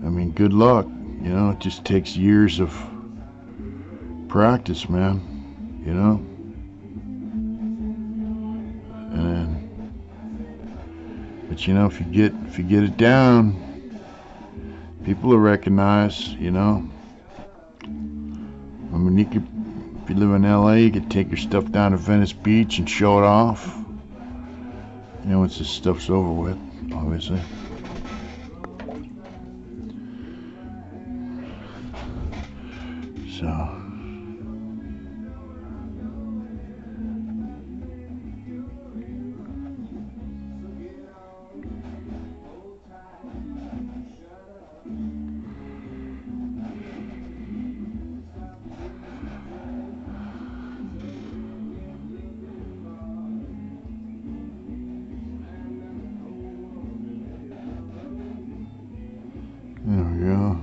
S1: I mean, good luck. You know, it just takes years of practice, man. You know. But you know, if you get it down, people will recognize, you know. I mean, if you live in LA, you could take your stuff down to Venice Beach and show it off. You know, once this stuff's over with, obviously. So. There we go.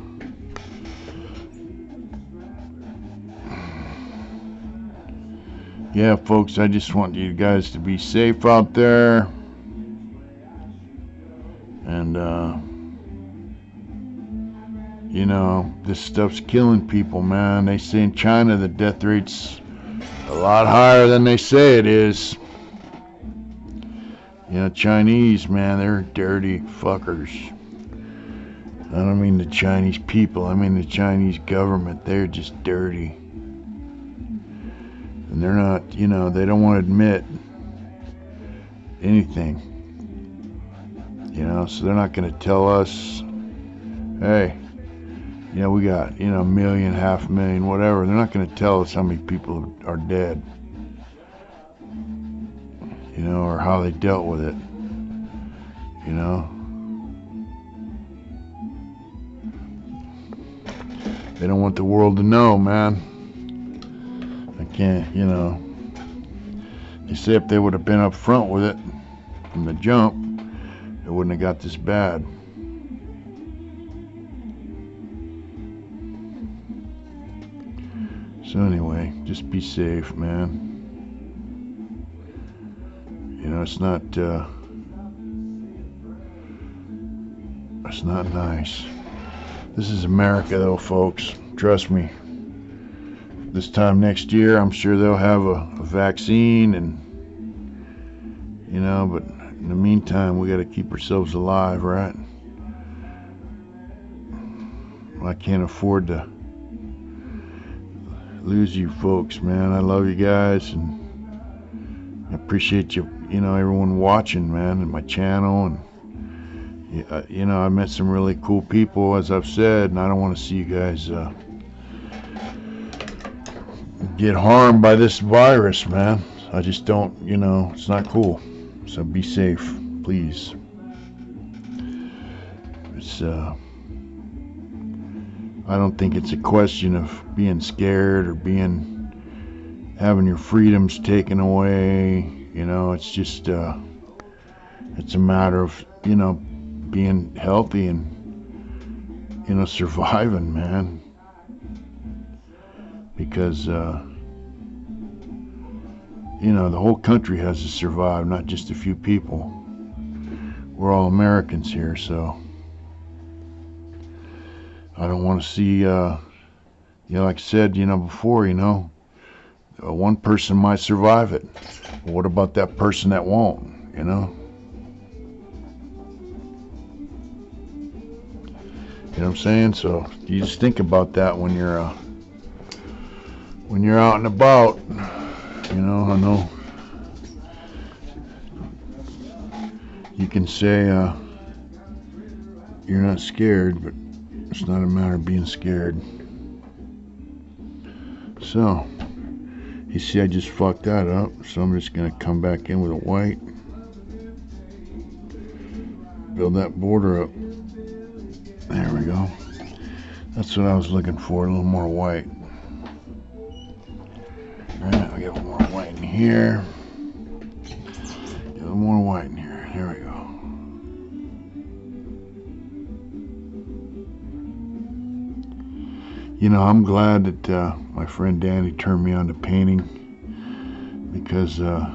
S1: Yeah, folks, I just want you guys to be safe out there. And, you know, this stuff's killing people, man. They say in China the death rate's a lot higher than they say it is. You know, Chinese, man, they're dirty fuckers. I don't mean the Chinese people, I mean the Chinese government. They're just dirty. And they're not, you know, they don't want to admit anything. You know, so they're not going to tell us, hey, you know, we got, you know, 1 million, 500,000, whatever. They're not going to tell us how many people are dead. You know, or how they dealt with it. You know. They don't want the world to know, man. I can't, you know. They say if they would have been up front with it from the jump, it wouldn't have got this bad. So anyway, just be safe, man. You know, it's not nice. This is America, though, folks. Trust me. This time next year, I'm sure they'll have a vaccine, and, you know, but in the meantime, we got to keep ourselves alive, right? I can't afford to lose you folks, man. I love you guys, and I appreciate you, you know, everyone watching, man, and my channel, and you know, I met some really cool people, as I've said, and I don't want to see you guys get harmed by this virus, man. I just don't, you know, it's not cool. So be safe, please. It's I don't think it's a question of being scared or having your freedoms taken away. You know, it's just it's a matter of, you know, being healthy and, you know, surviving, man. Because you know, the whole country has to survive, not just a few people. We're all Americans here, so I don't want to see, like I said, before, one person might survive it. But what about that person that won't, You know what I'm saying? So you just think about that when you're out and about. I know you can say you're not scared, but it's not a matter of being scared. So, you see I just fucked that up, so I'm just going to come back in with a white. Build that border up. There we go. That's what I was looking for, a little more white. Alright, I'll get a little more white in here. Get a little more white in here. There we go. I'm glad that my friend Danny turned me on to painting, because at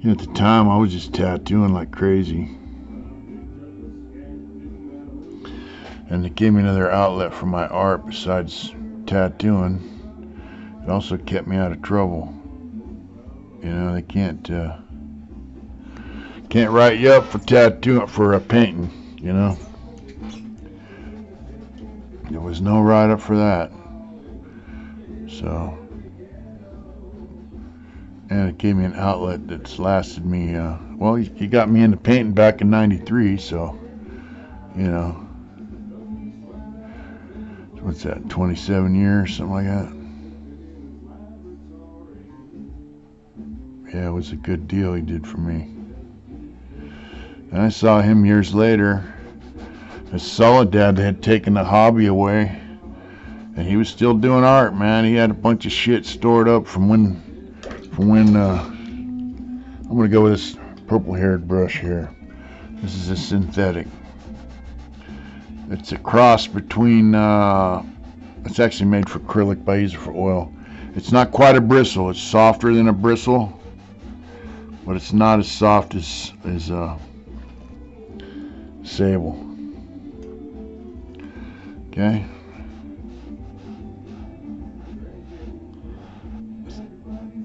S1: the time I was just tattooing like crazy, and it gave me another outlet for my art besides tattooing. It also kept me out of trouble. They can't write you up for tattooing, for a painting. There was no write-up for that. So, and it gave me an outlet that's lasted me, he got me into painting back in '93, so, what's that, 27 years, something like that? Yeah, it was a good deal he did for me. And I saw him years later. His Soledad had taken the hobby away, and he was still doing art, man. He had a bunch of shit stored up from when I'm gonna go with this purple-haired brush here. This is a synthetic. It's a cross between, it's actually made for acrylic, but I use it for oil. It's not quite a bristle. It's softer than a bristle, but it's not as soft as sable. Okay.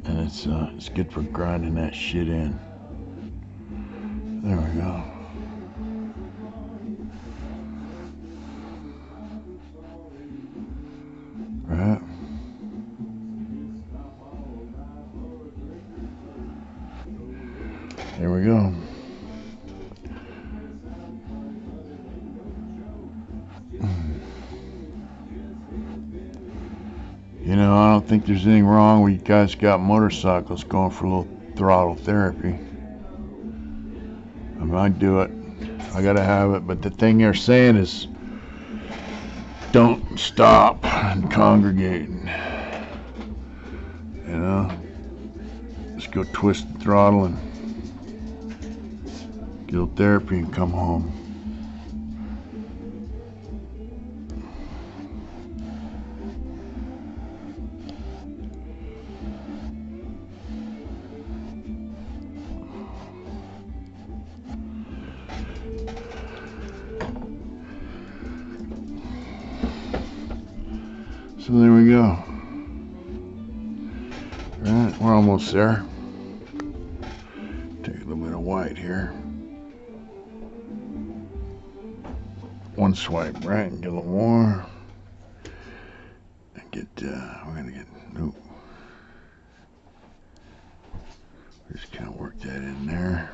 S1: And it's good for grinding that shit in. There we go. Right. There we go. I don't think there's anything wrong with you guys got motorcycles going for a little throttle therapy. I might do it. I gotta have it. But the thing they're saying is, don't stop and congregate. Just go twist the throttle and get a little therapy and come home. So there we go. Alright, we're almost there. Take a little bit of white here. One swipe, right? And get a little more. And get, we're gonna get, nope. Just kind of work that in there.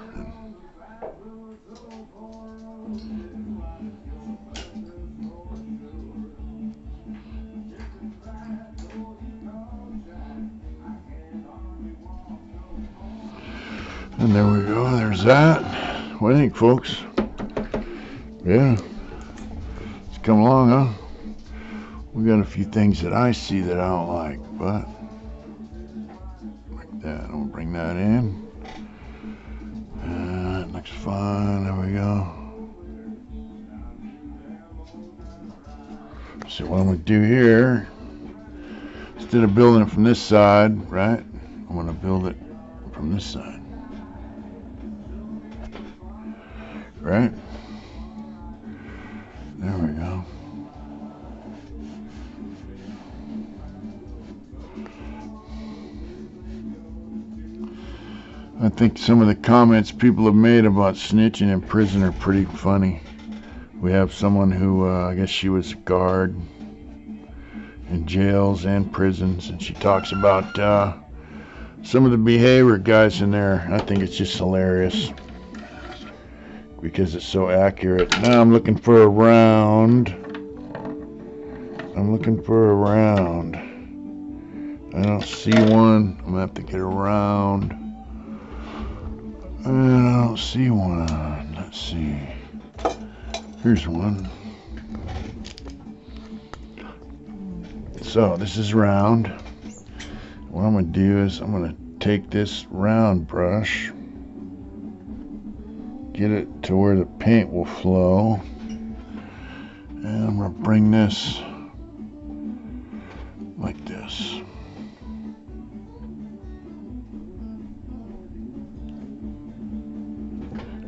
S1: And there we go, there's that. What do you think, folks? Yeah. It's come along, huh? We got a few things that I see that I don't like, but like that. I'm gonna bring that in. That looks fine. There we go. So what I'm gonna do here, instead of building it from this side, right? I'm gonna build it from this side. Right? There think some of the comments people have made about snitching in prison are pretty funny. We have someone who, I guess she was a guard in jails and prisons, and she talks about some of the behavior guys in there. I think it's just hilarious because it's so accurate. Now I'm looking for a round. I don't see one. I'm gonna have to get a round. And I don't see one. Let's see. Here's one. So this is round. What I'm going to do is I'm going to take this round brush, get it to where the paint will flow, and I'm going to bring this like this.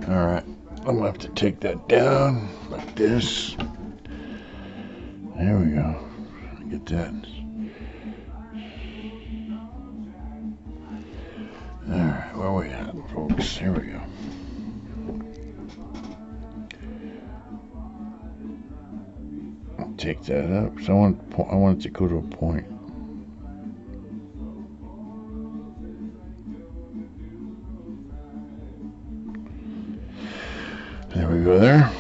S1: Alright, I'm going to have to take that down like this. There we go. Get that. Alright, where are we at, folks? Here we go. Take that up. So I want it to go to a point. There we go there.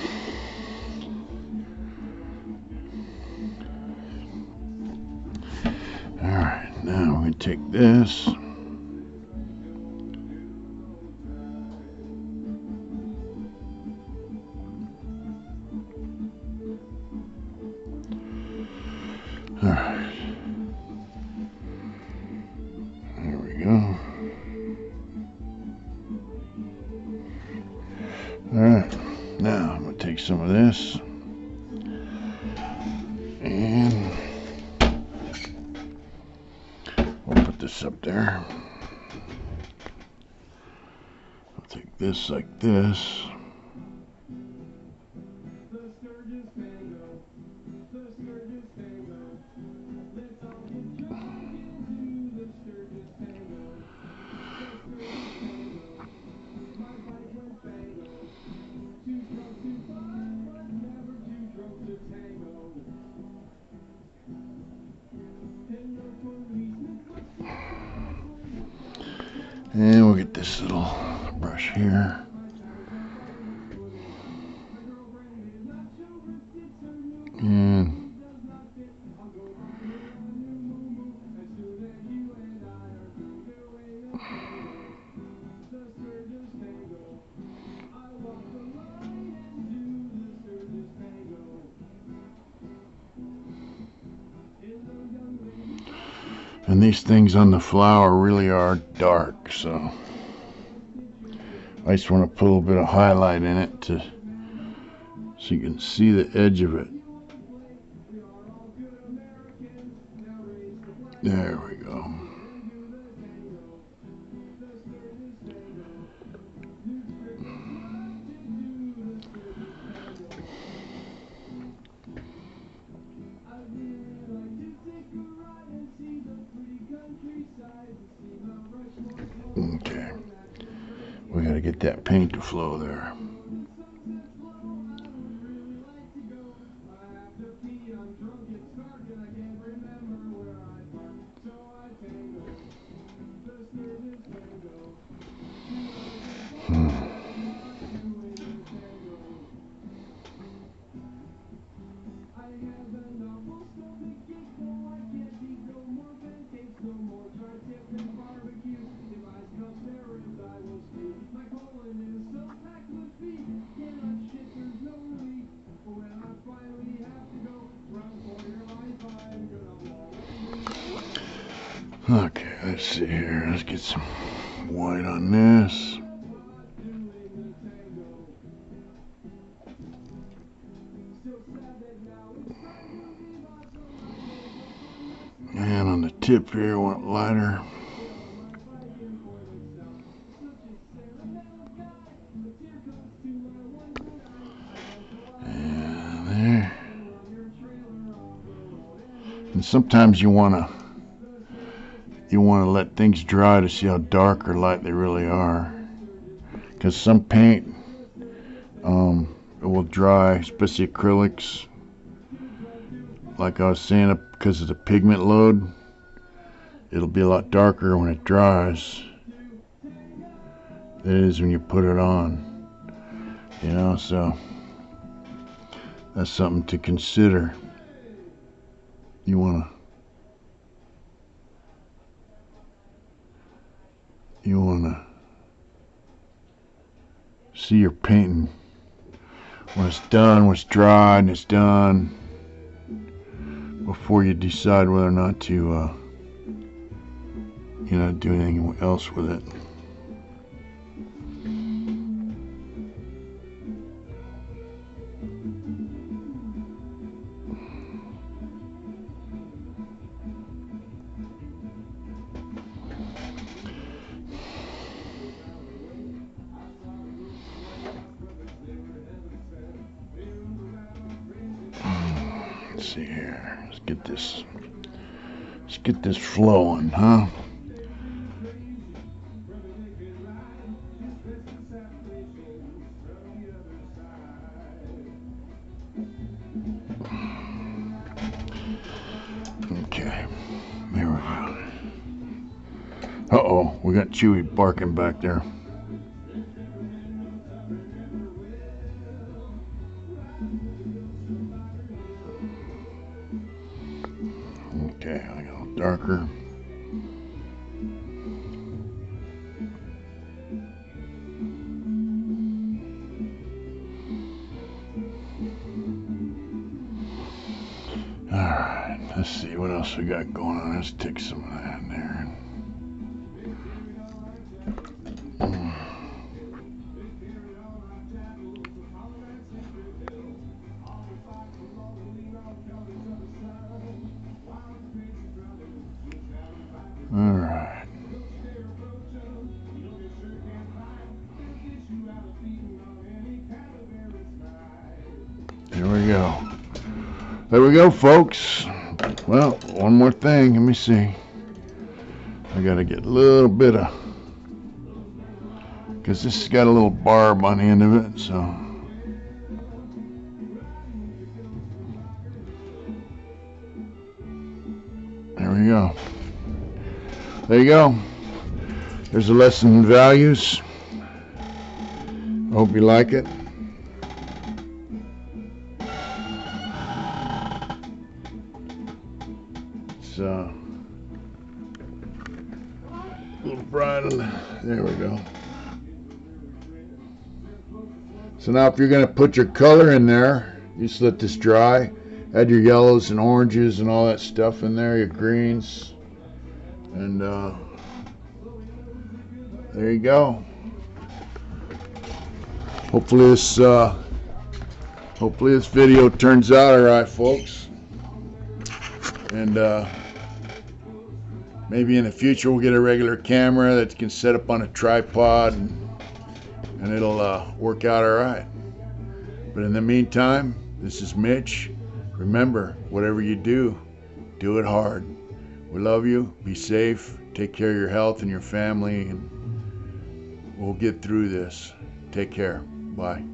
S1: Alright, now we're going to take this. Alright. There we go. Alright. Now I'm going to take some of this. And we'll put this up there. I'll take this like this. And we'll get this little brush here. And these things on the flower really are dark, so I just want to put a little bit of highlight in it so you can see the edge of it. There we go. Okay, we got to get that paint to flow there. Okay, let's see here. Let's get some white on this. And on the tip here, I want it lighter. And there. And sometimes you want to let things dry to see how dark or light they really are. because some paint it will dry, especially acrylics. Like I was saying, because of the pigment load, it'll be a lot darker when it dries than it is when you put it on. You know, so that's something to consider. You wanna see your painting when it's done, when it's dry and it's done, before you decide whether or not to do anything else with it. Let's see here. Let's get this flowing, huh? Okay, there we go. Uh-oh, we got Chewy barking back there. Okay, I got a little darker. Alright, let's see what else we got going on. Let's take some of that in there. Alright. There we go. There we go, folks. Well, one more thing. Let me see. I gotta get a little bit of, because this has got a little barb on the end of it, so. There we go. There you go. There's a lesson in values. I hope you like it. It's a little bright. There we go. So now if you're going to put your color in there, you just let this dry. Add your yellows and oranges and all that stuff in there, your greens. And there you go. Hopefully this video turns out alright, folks. And maybe in the future we'll get a regular camera that can set up on a tripod, and it'll work out alright. But in the meantime, this is Mitch. Remember, whatever you do, do it hard. We love you. Be safe. Take care of your health and your family, and we'll get through this. Take care. Bye.